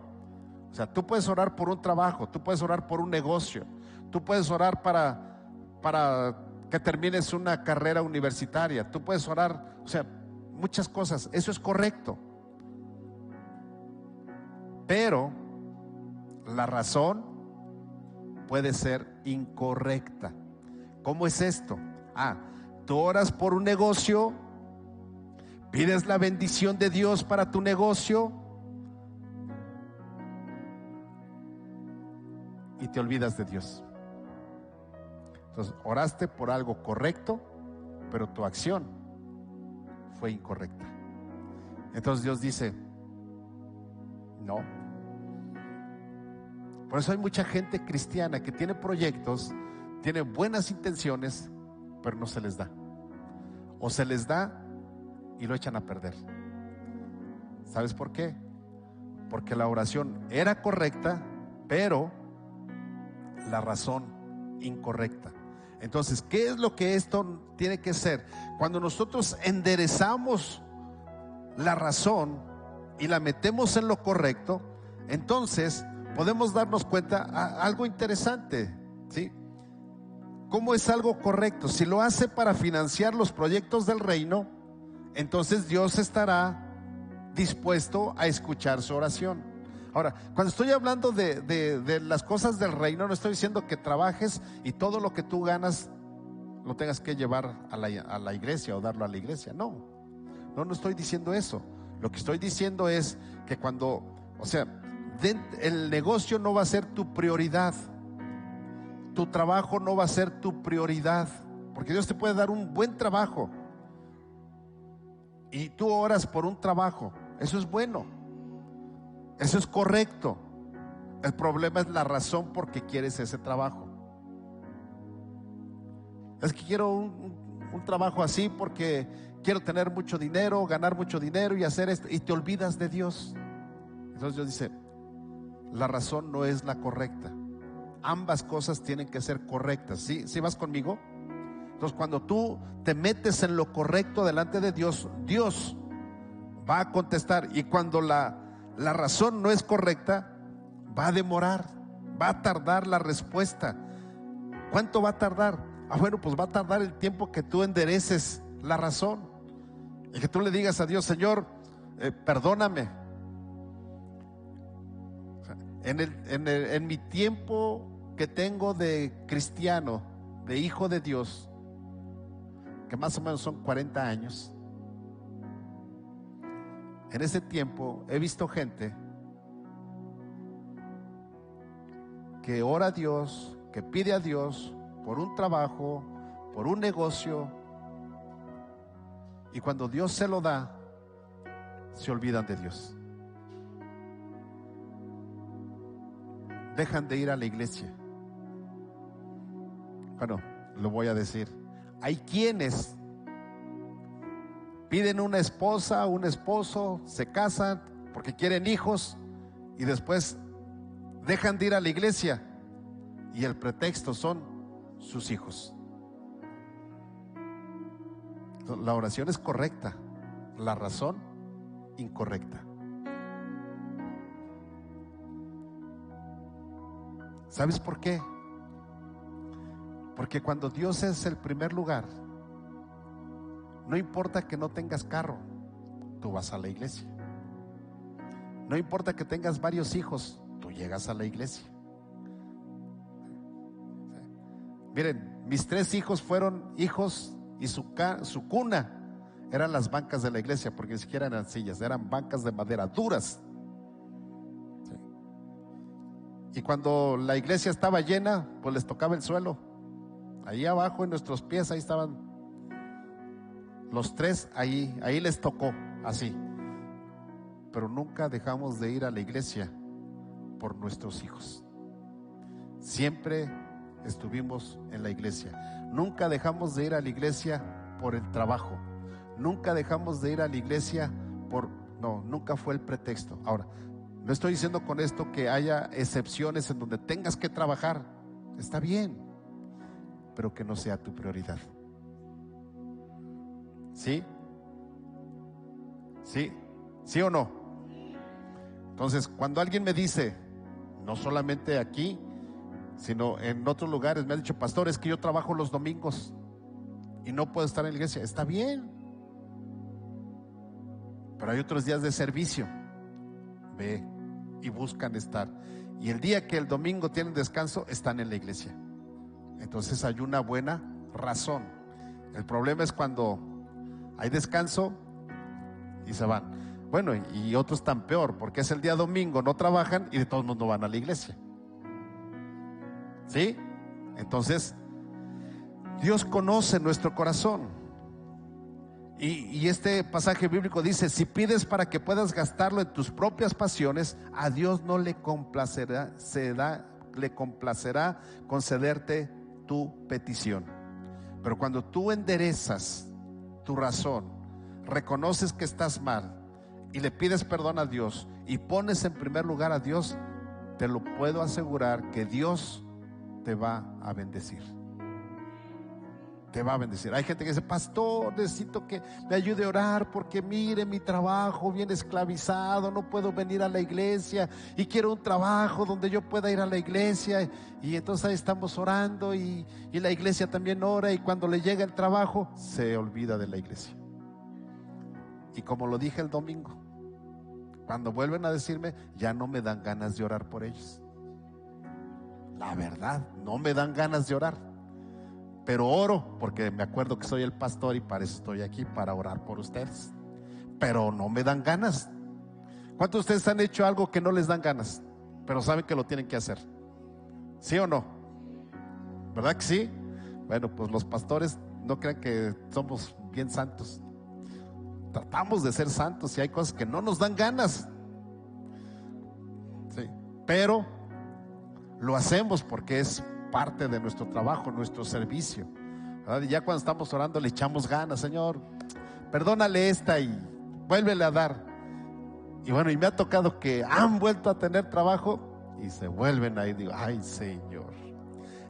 O sea, tú puedes orar por un trabajo, tú puedes orar por un negocio, tú puedes orar para que termines una carrera universitaria, tú puedes orar, o sea, muchas cosas. Eso es correcto. Pero la razón puede ser incorrecta. ¿Cómo es esto? Tú oras por un negocio, pides la bendición de Dios para tu negocio y te olvidas de Dios. Entonces, oraste por algo correcto, pero tu acción fue incorrecta. Entonces Dios dice: no. Por eso hay mucha gente cristiana que tiene proyectos, tiene buenas intenciones, pero no se les da. O se les da y lo echan a perder. ¿Sabes por qué? Porque la oración era correcta, pero la razón incorrecta. Entonces, ¿qué es lo que esto tiene que ser? Cuando nosotros enderezamos la razón y la metemos en lo correcto, entonces podemos darnos cuenta algo interesante, ¿sí? ¿Cómo es algo correcto? Si lo hace para financiar los proyectos del reino, entonces Dios estará dispuesto a escuchar su oración. Ahora, cuando estoy hablando de las cosas del reino, no estoy diciendo que trabajes y todo lo que tú ganas lo tengas que llevar a la iglesia o darlo a la iglesia. No estoy diciendo eso. Lo que estoy diciendo es que cuando, o sea, el negocio no va a ser tu prioridad, tu trabajo no va a ser tu prioridad, porque Dios te puede dar un buen trabajo y tú oras por un trabajo. Eso es bueno, eso es correcto. El problema es la razón por qué quieres ese trabajo. Es que quiero un trabajo así porque quiero tener mucho dinero, ganar mucho dinero y hacer esto, y te olvidas de Dios. Entonces Dios dice: la razón no es la correcta. Ambas cosas tienen que ser correctas. ¿Sí vas conmigo? Entonces, cuando tú te metes en lo correcto delante de Dios, Dios va a contestar. Y cuando la razón no es correcta, va a demorar, va a tardar la respuesta. ¿Cuánto va a tardar? Bueno, pues va a tardar el tiempo que tú endereces la razón y que tú le digas a Dios: Señor, perdóname. En mi tiempo que tengo de cristiano, de hijo de Dios, que más o menos son 40 años, en ese tiempo he visto gente que ora a Dios, que pide a Dios por un trabajo, por un negocio, y cuando Dios se lo da, se olvidan de Dios. dejan de ir a la iglesia. Bueno, lo voy a decir. Hay quienes piden una esposa, un esposo, se casan porque quieren hijos y después dejan de ir a la iglesia y el pretexto son sus hijos. La oración es correcta, la razón incorrecta. ¿Sabes por qué? Porque cuando Dios es el primer lugar, no importa que no tengas carro, tú vas a la iglesia. No importa que tengas varios hijos, tú llegas a la iglesia. Miren, mis 3 hijos fueron hijos y su cuna eran las bancas de la iglesia, porque ni siquiera eran sillas, eran bancas de madera duras. Sí. Y cuando la iglesia estaba llena, pues les tocaba el suelo. Ahí abajo en nuestros pies, ahí estaban los 3, ahí les tocó, así. Pero nunca dejamos de ir a la iglesia por nuestros hijos. Siempre estuvimos en la iglesia. Nunca dejamos de ir a la iglesia por el trabajo. Nunca dejamos de ir a la iglesia nunca fue el pretexto. Ahora, no estoy diciendo con esto que haya excepciones en donde tengas que trabajar. Está bien, pero que no sea tu prioridad. ¿Sí? ¿Sí? ¿Sí o no? Entonces, cuando alguien me dice, no solamente aquí, sino en otros lugares, me ha dicho, pastor, es que yo trabajo los domingos y no puedo estar en la iglesia. Está bien, pero hay otros días de servicio. Ve y buscan estar. Y el día que el domingo tienen descanso, están en la iglesia. Entonces hay una buena razón. El problema es cuando hay descanso y se van. Bueno, y otros están peor, porque es el día domingo, no trabajan y de todos modos no van a la iglesia. ¿Sí? Entonces, Dios conoce nuestro corazón. Y este pasaje bíblico dice, si pides para que puedas gastarlo en tus propias pasiones, a Dios no le complacerá, le complacerá concederte tu petición. Pero cuando tú enderezas tu razón, reconoces que estás mal y le pides perdón a Dios y pones en primer lugar a Dios, te lo puedo asegurar que Dios te va a bendecir. Te va a bendecir. Hay gente que dice, pastor, necesito que me ayude a orar porque mire mi trabajo bien esclavizado, no puedo venir a la iglesia y quiero un trabajo donde yo pueda ir a la iglesia. Y entonces ahí estamos orando y la iglesia también ora, y cuando le llega el trabajo se olvida de la iglesia. Y como lo dije el domingo, cuando vuelven a decirme, ya no me dan ganas de orar por ellos. La verdad, no me dan ganas de orar, pero oro porque me acuerdo que soy el pastor y para eso estoy aquí, para orar por ustedes. Pero no me dan ganas. ¿Cuántos de ustedes han hecho algo que no les dan ganas, pero saben que lo tienen que hacer? ¿Sí o no? ¿Verdad que sí? Bueno, pues los pastores no crean que somos bien santos. Tratamos de ser santos y hay cosas que no nos dan ganas. Sí, pero lo hacemos porque es parte de nuestro trabajo, nuestro servicio, ¿verdad? Y ya cuando estamos orando le echamos ganas, Señor, perdónale esta y vuélvele a dar. Y bueno, y me ha tocado que han vuelto a tener trabajo y se vuelven ahí. Digo, ay Señor,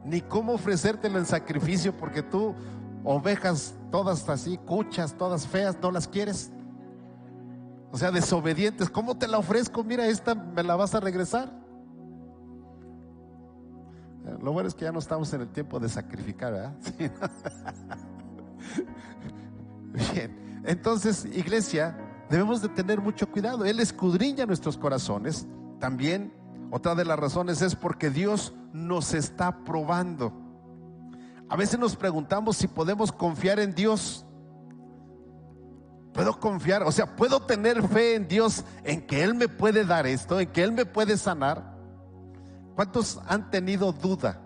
ni cómo ofrecértelo en sacrificio, porque tú ovejas todas así, cuchas, todas feas, no las quieres. O sea, desobedientes. ¿Cómo te la ofrezco? Mira, esta me la vas a regresar. Lo bueno es que ya no estamos en el tiempo de sacrificar, ¿verdad? Sí, ¿no? Bien, entonces, iglesia, debemos de tener mucho cuidado. Él escudriña nuestros corazones. También, otra de las razones es porque Dios nos está probando. A veces nos preguntamos si podemos confiar en Dios. ¿Puedo confiar? O sea, ¿puedo tener fe en Dios, en que Él me puede dar esto, en que Él me puede sanar? ¿Cuántos han tenido duda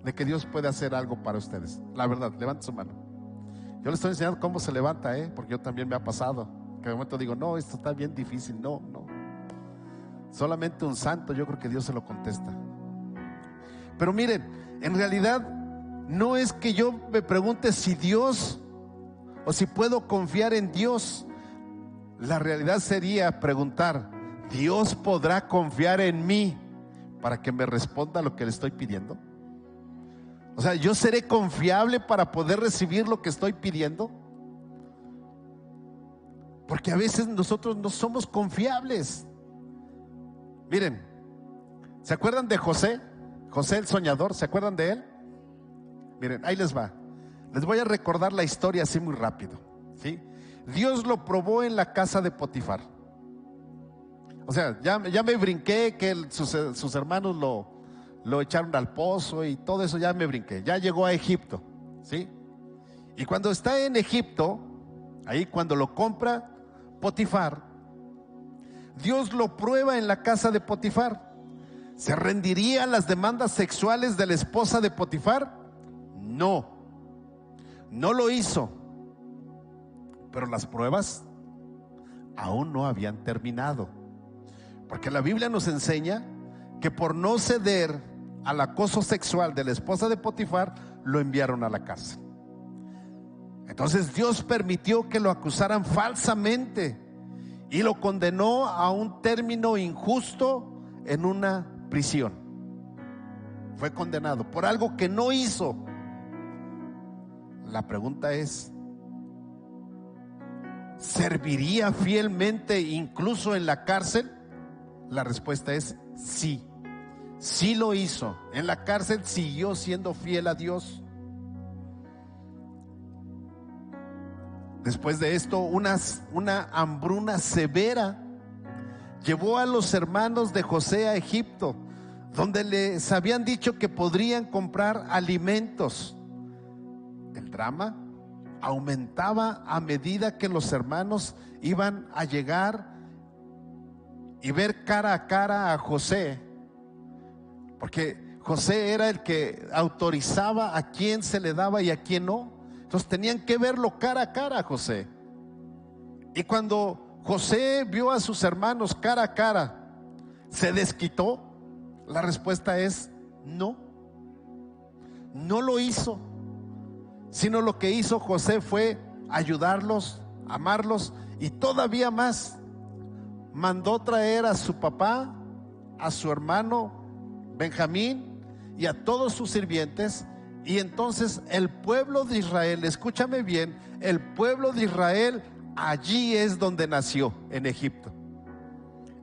de que Dios puede hacer algo para ustedes? La verdad, levanten su mano. Yo les estoy enseñando cómo se levanta, porque yo también me ha pasado, que de momento digo, no, esto está bien difícil. No. Solamente un santo, yo creo que Dios se lo contesta. Pero miren, en realidad no es que yo me pregunte si Dios o si puedo confiar en Dios. La realidad sería preguntar: ¿Dios podrá confiar en mí para que me responda lo que le estoy pidiendo? O sea, ¿yo seré confiable para poder recibir lo que estoy pidiendo? Porque a veces nosotros no somos confiables. Miren, ¿se acuerdan de José? José el soñador, ¿se acuerdan de él? Miren, ahí les va. Les voy a recordar la historia así muy rápido, ¿sí? Dios lo probó en la casa de Potifar. O sea, ya me brinqué que sus hermanos lo echaron al pozo y todo eso, ya me brinqué. Ya llegó a Egipto, ¿sí? Y cuando está en Egipto, ahí cuando lo compra Potifar, Dios lo prueba en la casa de Potifar. ¿Se rendiría a las demandas sexuales de la esposa de Potifar? No, no lo hizo. Pero las pruebas aún no habían terminado, porque la Biblia nos enseña que por no ceder al acoso sexual de la esposa de Potifar, lo enviaron a la cárcel. Entonces Dios permitió que lo acusaran falsamente y lo condenó a un término injusto en una prisión. Fue condenado por algo que no hizo. La pregunta es: ¿serviría fielmente incluso en la cárcel? La respuesta es sí. Sí lo hizo. En la cárcel siguió siendo fiel a Dios. Después de esto, una hambruna severa llevó a los hermanos de José a Egipto, donde les habían dicho que podrían comprar alimentos. El drama aumentaba a medida que los hermanos iban a llegar y ver cara a cara a José, porque José era el que autorizaba a quién se le daba y a quién no. Entonces tenían que verlo cara a cara a José. Y cuando José vio a sus hermanos cara a cara, ¿se desquitó? La respuesta es no. No lo hizo, sino lo que hizo José fue ayudarlos, amarlos, y todavía más, mandó traer a su papá, a su hermano Benjamín y a todos sus sirvientes. Y entonces el pueblo de Israel, escúchame bien, el pueblo de Israel allí es donde nació, en Egipto,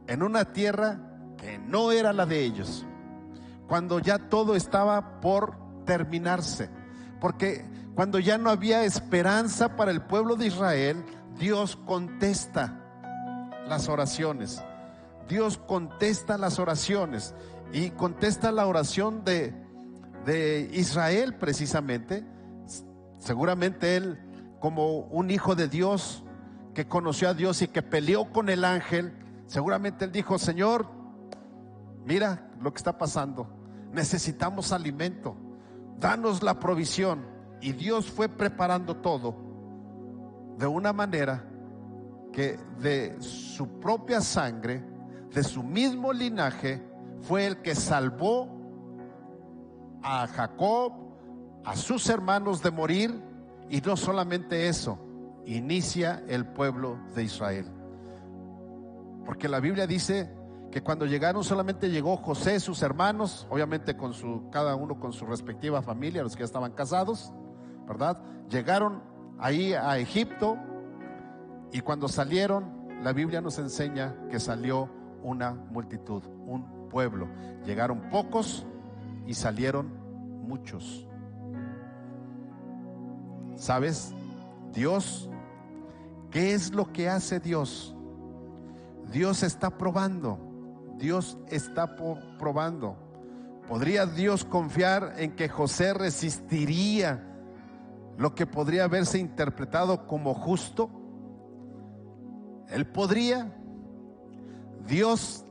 en una tierra que no era la de ellos, cuando ya todo estaba por terminarse. Porque cuando ya no había esperanza para el pueblo de Israel, Dios contesta las oraciones. Dios contesta las oraciones, y contesta la oración de Israel precisamente. Seguramente él, como un hijo de Dios que conoció a Dios y que peleó con el ángel, seguramente él dijo: Señor, mira lo que está pasando, necesitamos alimento, danos la provisión. Y Dios fue preparando todo de una manera que de su propia sangre, de su mismo linaje, fue el que salvó a Jacob, a sus hermanos de morir. Y no solamente eso, inicia el pueblo de Israel, porque la Biblia dice que cuando llegaron, solamente llegó José, sus hermanos, obviamente cada uno con su respectiva familia, los que ya estaban casados, ¿verdad? Llegaron ahí a Egipto, y cuando salieron, la Biblia nos enseña que salió una multitud, un pueblo. Llegaron pocos y salieron muchos. ¿Sabes? Dios, ¿qué es lo que hace Dios? Dios está probando. Dios está probando. ¿Podría Dios confiar en que José resistiría lo que podría haberse interpretado como justo? Él podría. Dios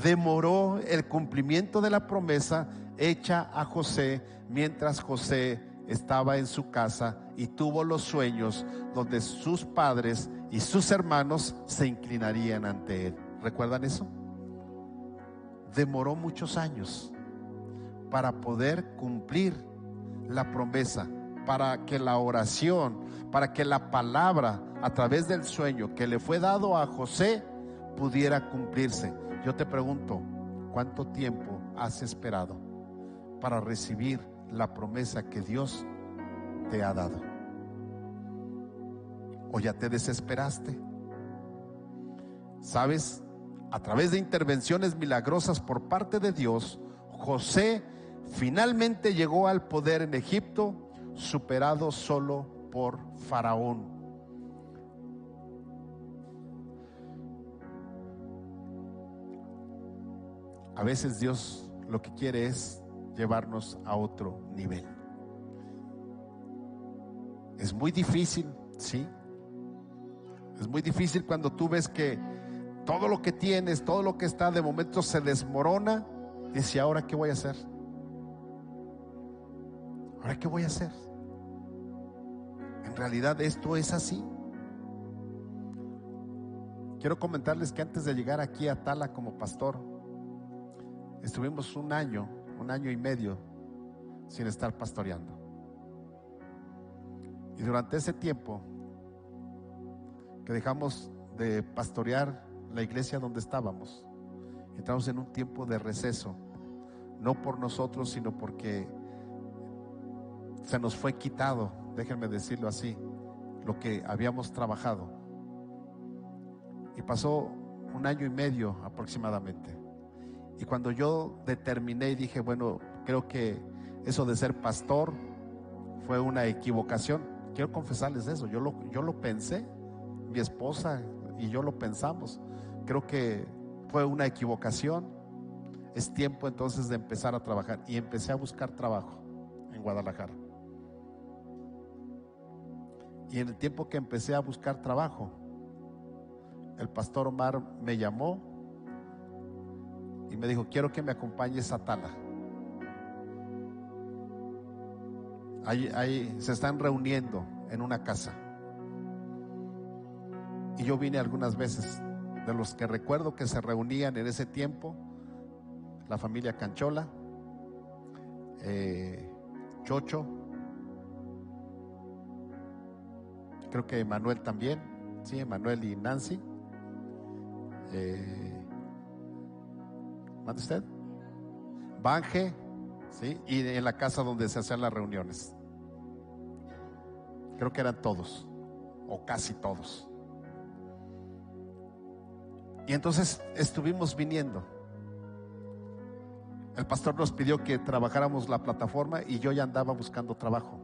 demoró el cumplimiento de la promesa hecha a José mientras José estaba en su casa y tuvo los sueños donde sus padres y sus hermanos se inclinarían ante él. ¿Recuerdan eso? Demoró muchos años para poder cumplir la promesa, para que la oración, para que la palabra a través del sueño que le fue dado a José pudiera cumplirse. Yo te pregunto, ¿cuánto tiempo has esperado para recibir la promesa que Dios te ha dado? ¿O ya te desesperaste? ¿Sabes? A través de intervenciones milagrosas por parte de Dios, José finalmente llegó al poder en Egipto, superado solo por Faraón. A veces Dios lo que quiere es llevarnos a otro nivel. Es muy difícil, sí. Es muy difícil cuando tú ves que todo lo que tienes, todo lo que está de momento se desmorona. Y dices, ¿ahora qué voy a hacer? ¿Ahora qué voy a hacer? En realidad esto es así. Quiero comentarles que antes de llegar aquí a Tala como pastor, estuvimos un año y medio sin estar pastoreando. Y durante ese tiempo que dejamos de pastorear la iglesia donde estábamos, entramos en un tiempo de receso, no por nosotros, sino porque se nos fue quitado, déjenme decirlo así, lo que habíamos trabajado. Y pasó un año y medio aproximadamente. Y cuando yo determiné y dije, bueno, creo que eso de ser pastor fue una equivocación. Quiero confesarles eso, yo lo pensé, mi esposa y yo lo pensamos. Creo que fue una equivocación. Es tiempo entonces de empezar a trabajar. Y empecé a buscar trabajo en Guadalajara. Y en el tiempo que empecé a buscar trabajo, el pastor Omar me llamó y me dijo, quiero que me acompañes a Tala. Ahí se están reuniendo en una casa. Y yo vine algunas veces. De los que recuerdo que se reunían en ese tiempo, la familia Canchola, Chocho, creo que Emanuel también, sí, Emanuel y Nancy. ¿Mande usted? Banje, sí, y en la casa donde se hacían las reuniones. Creo que eran todos, o casi todos. Y entonces estuvimos viniendo. El pastor nos pidió que trabajáramos la plataforma y yo ya andaba buscando trabajo.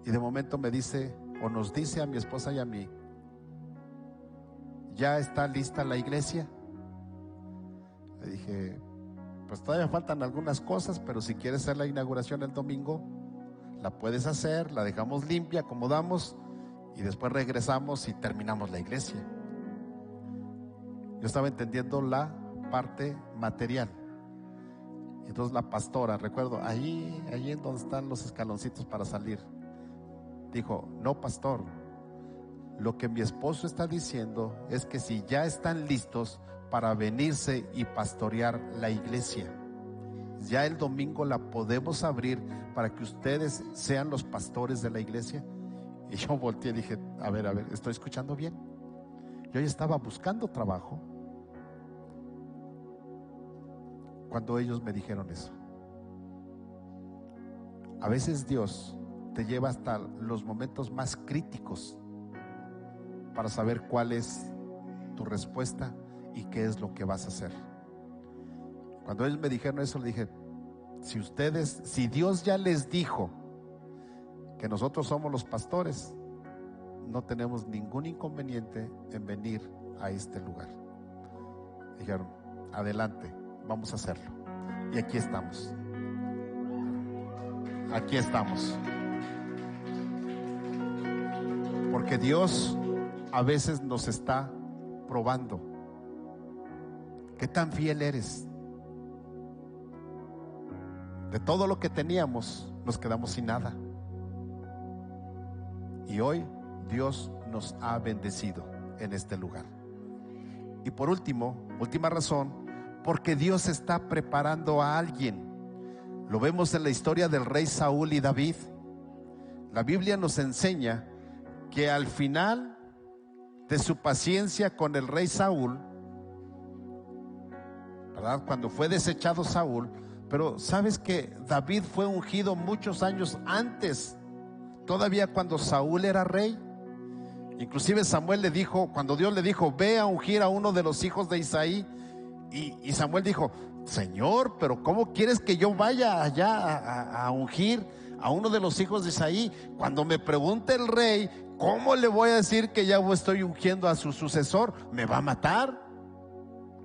Y de momento me dice, o nos dice a mi esposa y a mí, ¿ya está lista la iglesia? Le dije, pues todavía faltan algunas cosas, pero si quieres hacer la inauguración el domingo, la puedes hacer, la dejamos limpia, acomodamos y después regresamos y terminamos la iglesia. Yo estaba entendiendo la parte material. Entonces la pastora, recuerdo, allí en donde están los escaloncitos para salir, dijo, no, pastor, lo que mi esposo está diciendo es que si ya están listos para venirse y pastorear la iglesia, ya el domingo la podemos abrir para que ustedes sean los pastores de la iglesia. Y yo volteé y dije, a ver, ¿estoy escuchando bien? Yo ya estaba buscando trabajo cuando ellos me dijeron eso. A veces Dios te lleva hasta los momentos más críticos para saber cuál es tu respuesta y qué es lo que vas a hacer. Cuando ellos me dijeron eso, le dije, si Dios ya les dijo que nosotros somos los pastores, no tenemos ningún inconveniente en venir a este lugar. Dijeron, adelante, vamos a hacerlo. Y aquí estamos. Aquí estamos. Porque Dios a veces nos está probando. ¿Qué tan fiel eres? De todo lo que teníamos, nos quedamos sin nada. Y hoy Dios nos ha bendecido en este lugar. Y por último, última razón, porque Dios está preparando a alguien. Lo vemos en la historia del rey Saúl y David. La Biblia nos enseña que al final de su paciencia con el rey Saúl, ¿verdad?, cuando fue desechado Saúl, pero sabes que David fue ungido muchos años antes, todavía cuando Saúl era rey. Inclusive Samuel le dijo, cuando Dios le dijo, ve a ungir a uno de los hijos de Isaí, y Samuel dijo, Señor, pero ¿cómo quieres que yo vaya allá a ungir a uno de los hijos de Isaí? Cuando me pregunte el rey, ¿cómo le voy a decir que ya estoy ungiendo a su sucesor? ¿Me va a matar?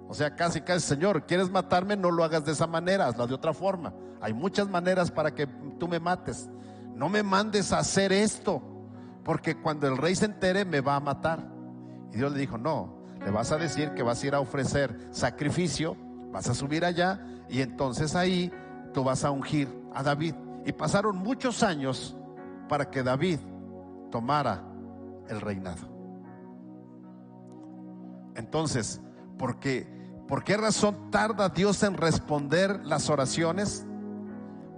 O sea, casi, Señor, ¿quieres matarme? No lo hagas de esa manera, hazlo de otra forma. Hay muchas maneras para que tú me mates. No me mandes a hacer esto, porque cuando el rey se entere me va a matar. Y Dios le dijo, no, le vas a decir que vas a ir a ofrecer sacrificio, vas a subir allá, y entonces ahí tú vas a ungir a David. Y pasaron muchos años para que David tomara el reinado. Entonces, ¿por qué razón tarda Dios en responder las oraciones?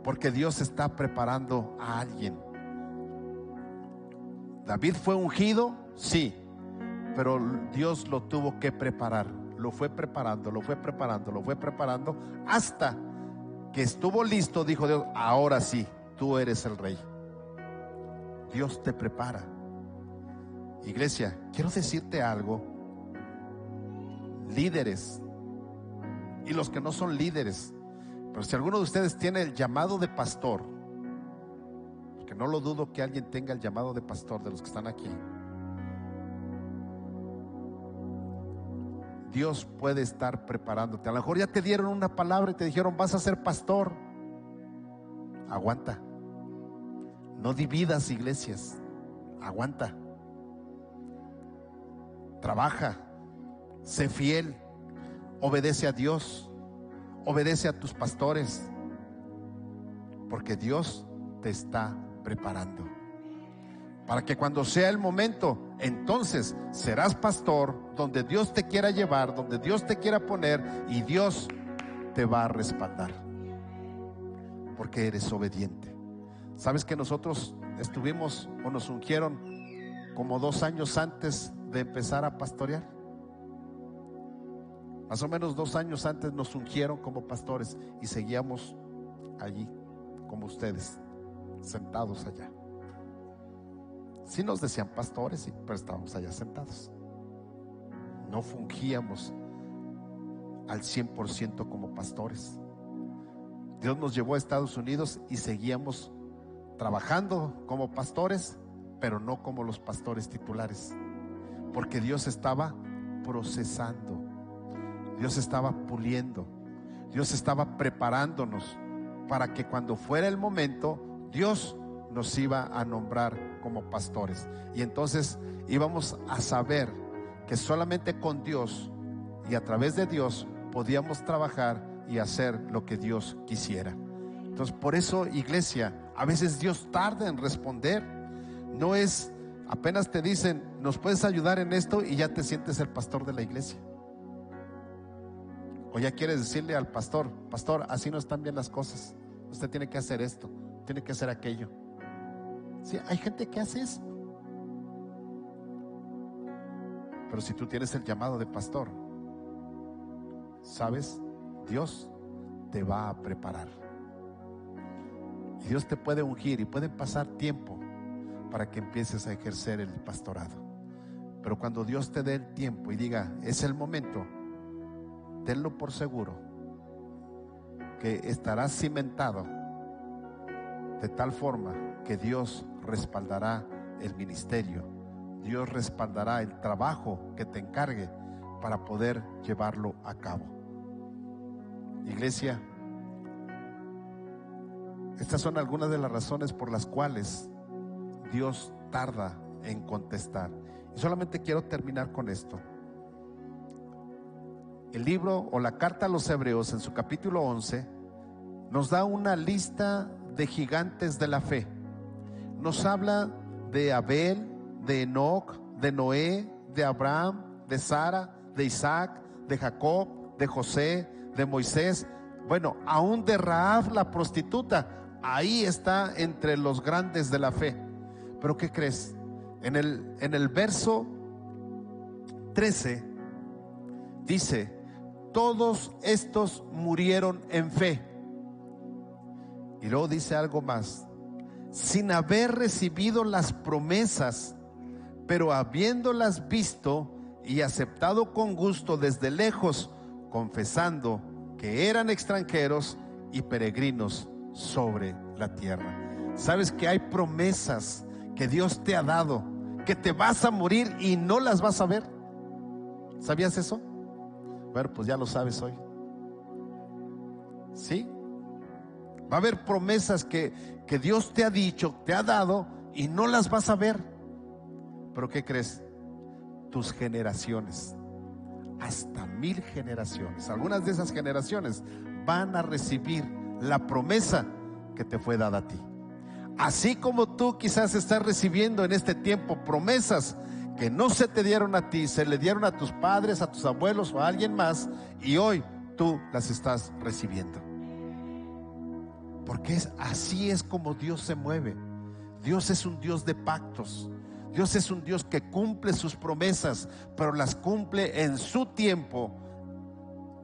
Porque Dios está preparando a alguien. David fue ungido, sí, pero Dios lo tuvo que preparar. Lo fue preparando, hasta que estuvo listo. Dijo Dios, ahora sí, tú eres el rey. Dios te prepara. Iglesia, quiero decirte algo. Líderes y los que no son líderes, pero si alguno de ustedes tiene el llamado de pastor, que no lo dudo que alguien tenga el llamado de pastor de los que están aquí, Dios puede estar preparándote. A lo mejor ya te dieron una palabra y te dijeron, vas a ser pastor. Aguanta. No dividas iglesias. Aguanta. Trabaja. Sé fiel. Obedece a Dios. Obedece a tus pastores. Porque Dios te está preparando. Para que cuando sea el momento, entonces serás pastor donde Dios te quiera llevar, donde Dios te quiera poner, y Dios te va a respaldar. Porque eres obediente. ¿Sabes que nosotros estuvimos o nos ungieron como 2 años antes de empezar a pastorear? Más o menos 2 años antes nos ungieron como pastores y seguíamos allí como ustedes, sentados allá. Sí nos decían pastores, pero estábamos allá sentados. No fungíamos al 100% como pastores. Dios nos llevó a Estados Unidos y seguíamos trabajando como pastores, pero no como los pastores titulares, porque Dios estaba procesando, Dios estaba puliendo, Dios estaba preparándonos para que cuando fuera el momento, Dios nos iba a nombrar como pastores. Y entonces íbamos a saber que solamente con Dios y a través de Dios podíamos trabajar y hacer lo que Dios quisiera. Entonces, por eso, iglesia, a veces Dios tarda en responder. No es apenas te dicen, ¿nos puedes ayudar en esto? Y ya te sientes el pastor de la iglesia. O ya quieres decirle al pastor, pastor, así no están bien las cosas. Usted tiene que hacer esto, tiene que hacer aquello. Sí, hay gente que hace eso. Pero si tú tienes el llamado de pastor, ¿sabes? Dios te va a preparar. Y Dios te puede ungir y puede pasar tiempo para que empieces a ejercer el pastorado. Pero cuando Dios te dé el tiempo y diga, es el momento, tenlo por seguro que estarás cimentado de tal forma que Dios respaldará el ministerio, Dios respaldará el trabajo que te encargue para poder llevarlo a cabo. Iglesia, estas son algunas de las razones por las cuales Dios tarda en contestar. Y solamente quiero terminar con esto. El libro o la carta a los Hebreos en su capítulo 11 nos da una lista de gigantes de la fe. Nos habla de Abel, de Enoc, de Noé, de Abraham, de Sara, de Isaac, de Jacob, de José, de Moisés, bueno, aún de Rahab la prostituta. Ahí está entre los grandes de la fe. Pero ¿qué crees? En el verso 13 dice: todos estos murieron en fe. Y luego dice algo más: sin haber recibido las promesas, pero habiéndolas visto y aceptado con gusto desde lejos, confesando que eran extranjeros y peregrinos sobre la tierra. ¿Sabes que hay promesas que Dios te ha dado, que te vas a morir y no las vas a ver? ¿Sabías eso? Bueno, pues ya lo sabes hoy. ¿Sí? Va a haber promesas que Dios te ha dicho, te ha dado, y no las vas a ver. Pero ¿qué crees? Tus generaciones, hasta 1000 generaciones, algunas de esas generaciones van a recibir la promesa que te fue dada a ti. Así como tú quizás estás recibiendo en este tiempo promesas que no se te dieron a ti, se le dieron a tus padres, a tus abuelos o a alguien más, y hoy tú las estás recibiendo. Porque así es como Dios se mueve. Dios es un Dios de pactos. Dios es un Dios que cumple sus promesas, pero las cumple en su tiempo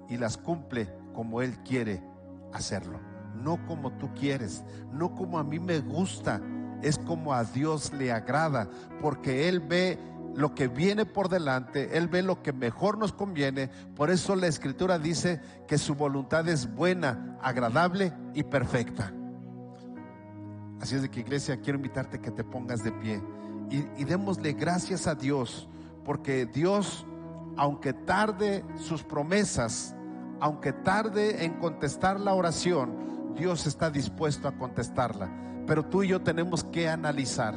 y las cumple como Él quiere hacerlo, no como tú quieres, no como a mí me gusta. Es como a Dios le agrada, porque Él ve lo que viene por delante, Él ve lo que mejor nos conviene. Por eso la Escritura dice que su voluntad es buena, agradable y perfecta. Así es de que, iglesia, quiero invitarte a que te pongas de pie y démosle gracias a Dios, porque Dios, aunque tarde sus promesas, aunque tarde en contestar la oración, Dios está dispuesto a contestarla. Pero tú y yo tenemos que analizar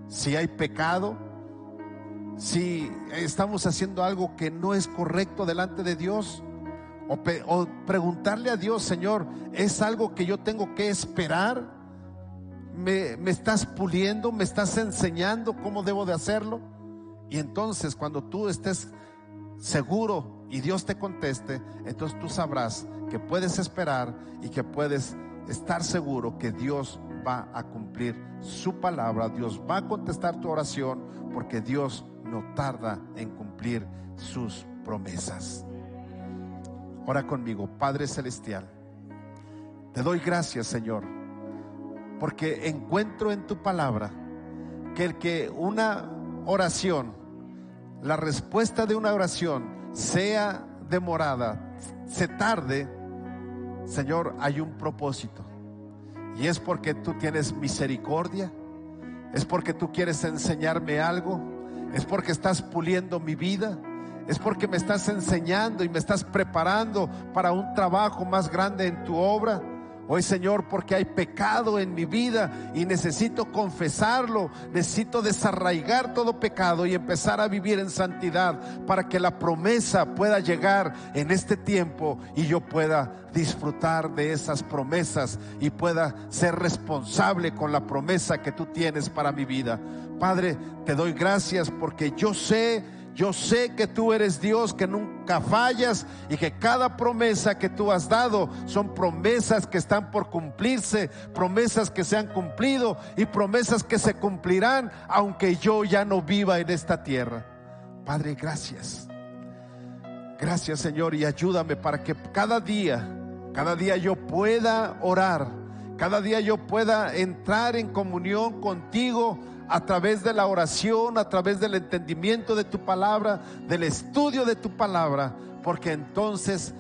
si hay pecado, si estamos haciendo algo que no es correcto delante de Dios, o preguntarle a Dios: Señor, ¿es algo que yo tengo que esperar? ¿Me estás puliendo? ¿Me estás enseñando cómo debo de hacerlo? Y entonces, cuando tú estés seguro y Dios te conteste, entonces tú sabrás que puedes esperar y que puedes estar seguro que Dios va a cumplir su palabra. Dios va a contestar tu oración, porque Dios no tarda en cumplir sus promesas. Ora conmigo. Padre celestial, te doy gracias, Señor, porque encuentro en tu palabra que el que una oración, la respuesta de una oración sea demorada, se tarde, Señor, hay un propósito. Y es porque tú tienes misericordia, es porque tú quieres enseñarme algo, es porque estás puliendo mi vida, es porque me estás enseñando y me estás preparando para un trabajo más grande en tu obra. Hoy, Señor, porque hay pecado en mi vida y necesito confesarlo, necesito desarraigar todo pecado y empezar a vivir en santidad, para que la promesa pueda llegar en este tiempo y yo pueda disfrutar de esas promesas y pueda ser responsable con la promesa que tú tienes para mi vida. Padre, te doy gracias porque yo sé que tú eres Dios, que nunca fallas, y que cada promesa que tú has dado son promesas que están por cumplirse, promesas que se han cumplido y promesas que se cumplirán aunque yo ya no viva en esta tierra. Padre, gracias. Gracias, Señor, y ayúdame para que cada día yo pueda orar, cada día yo pueda entrar en comunión contigo a través de la oración, a través del entendimiento de tu palabra, del estudio de tu palabra, porque entonces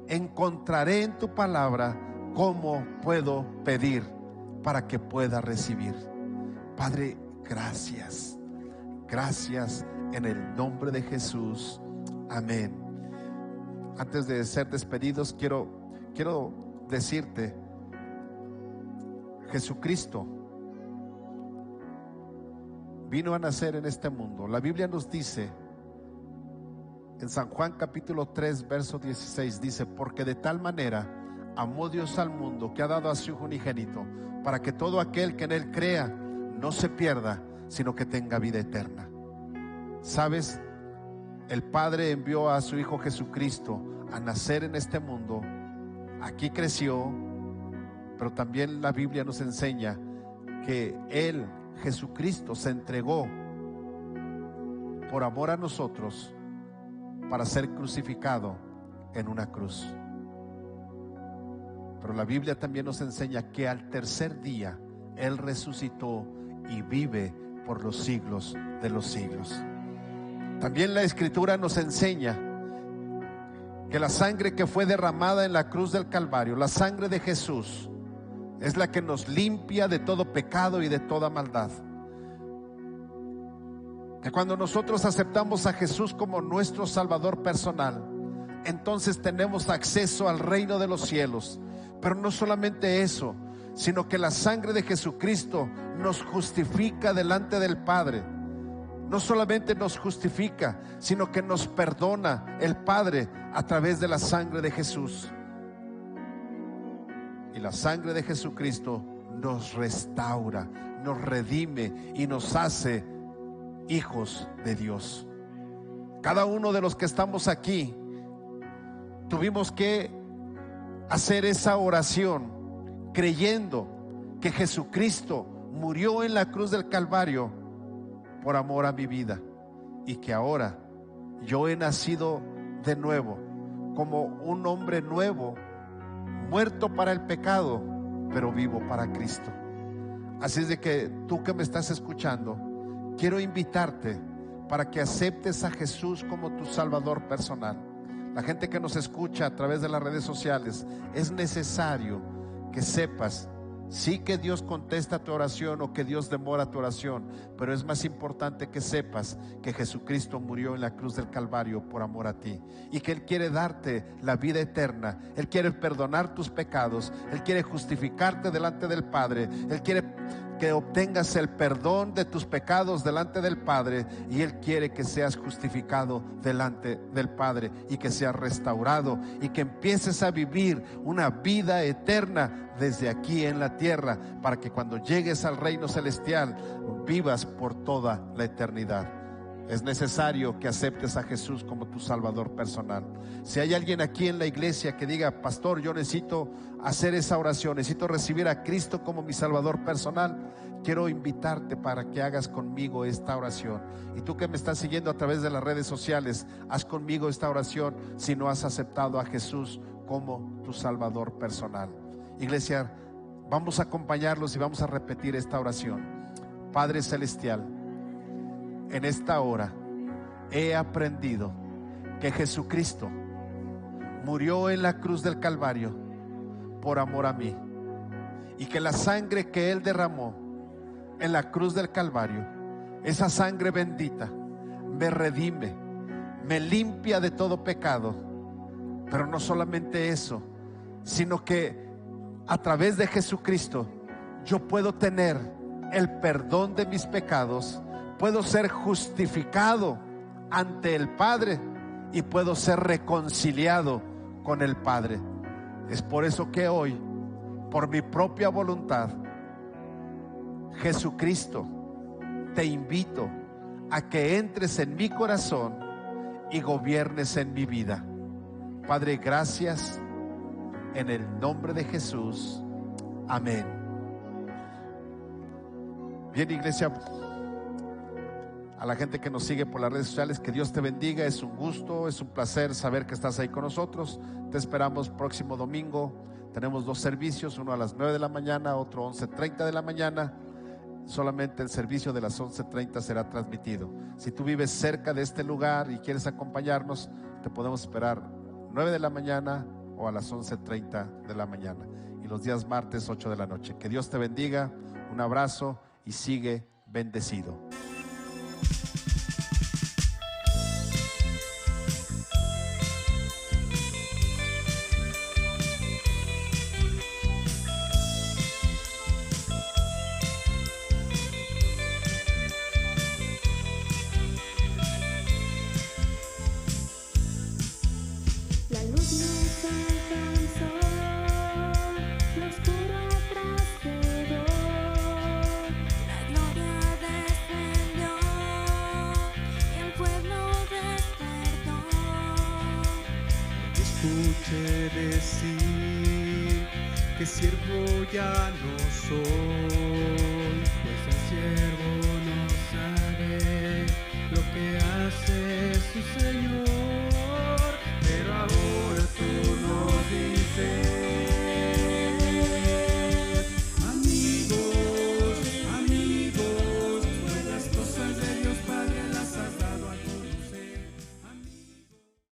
encontraré en tu palabra cómo puedo pedir para que pueda recibir. Padre, gracias. Gracias en el nombre de Jesús. Amén. Antes de ser despedidos, quiero decirte, Jesucristo vino a nacer en este mundo. La Biblia nos dice en San Juan capítulo 3 verso 16, dice: porque de tal manera amó Dios al mundo, que ha dado a su Hijo unigénito, para que todo aquel que en Él crea no se pierda, sino que tenga vida eterna. ¿Sabes? el Padre envió a su Hijo Jesucristo a nacer en este mundo. Aquí creció, pero también la Biblia nos enseña que Él, Jesucristo, se entregó por amor a nosotros para ser crucificado en una cruz. Pero la Biblia también nos enseña que al tercer día Él resucitó y vive por los siglos de los siglos. También la Escritura nos enseña que la sangre que fue derramada en la cruz del Calvario, la sangre de Jesús, es la que nos limpia de todo pecado y de toda maldad. Que cuando nosotros aceptamos a Jesús como nuestro Salvador personal, entonces tenemos acceso al reino de los cielos. Pero no solamente eso, sino que la sangre de Jesucristo nos justifica delante del Padre. No solamente nos justifica, sino que nos perdona el Padre a través de la sangre de Jesús. Y la sangre de Jesucristo nos restaura, nos redime y nos hace hijos de Dios. Cada uno de los que estamos aquí tuvimos que hacer esa oración creyendo que Jesucristo murió en la cruz del Calvario por amor a mi vida, y que ahora yo he nacido de nuevo como un hombre nuevo, muerto para el pecado, pero vivo para Cristo. Así es de que tú que me estás escuchando, quiero invitarte para que aceptes a Jesús como tu Salvador personal. La gente que nos escucha a través de las redes sociales, es necesario que sepas, sí, que Dios contesta tu oración o que Dios demora tu oración, pero es más importante que sepas que Jesucristo murió en la cruz del Calvario por amor a ti, y que Él quiere darte la vida eterna. Él quiere perdonar tus pecados, Él quiere justificarte delante del Padre, Él quiere que obtengas el perdón de tus pecados delante del Padre, y Él quiere que seas justificado delante del Padre y que seas restaurado y que empieces a vivir una vida eterna desde aquí en la tierra, para que cuando llegues al reino celestial vivas por toda la eternidad. Es necesario que aceptes a Jesús como tu Salvador personal. Si hay alguien aquí en la iglesia que diga: pastor, yo necesito hacer esa oración, necesito recibir a Cristo como mi Salvador personal, quiero invitarte para que hagas conmigo esta oración. Y tú que me estás siguiendo a través de las redes sociales, haz conmigo esta oración si no has aceptado a Jesús como tu Salvador personal. Iglesia, vamos a acompañarlos y vamos a repetir esta oración. Padre celestial, en esta hora he aprendido que Jesucristo murió en la cruz del Calvario por amor a mí, y que la sangre que Él derramó en la cruz del Calvario, esa sangre bendita, me redime, me limpia de todo pecado. Pero no solamente eso, sino que a través de Jesucristo yo puedo tener el perdón de mis pecados, puedo ser justificado ante el Padre y puedo ser reconciliado con el Padre. Es por eso que hoy, por mi propia voluntad, Jesucristo, te invito a que entres en mi corazón y gobiernes en mi vida. Padre, gracias, en el nombre de Jesús, amén. Bien, iglesia, a la gente que nos sigue por las redes sociales, que Dios te bendiga. Es un gusto, es un placer saber que estás ahí con nosotros. Te esperamos próximo domingo. Tenemos 2 servicios, uno a las 9 de la mañana, otro 11:30 de la mañana. Solamente el servicio de las 11:30 será transmitido. Si tú vives cerca de este lugar y quieres acompañarnos, te podemos esperar 9 de la mañana o a las 11:30 de la mañana. Y los días martes 8 de la noche. Que Dios te bendiga, un abrazo y sigue bendecido. La luz nos alcanzó, lo oscuro atrás quedó, la gloria de que siervo ya no soy, pues el siervo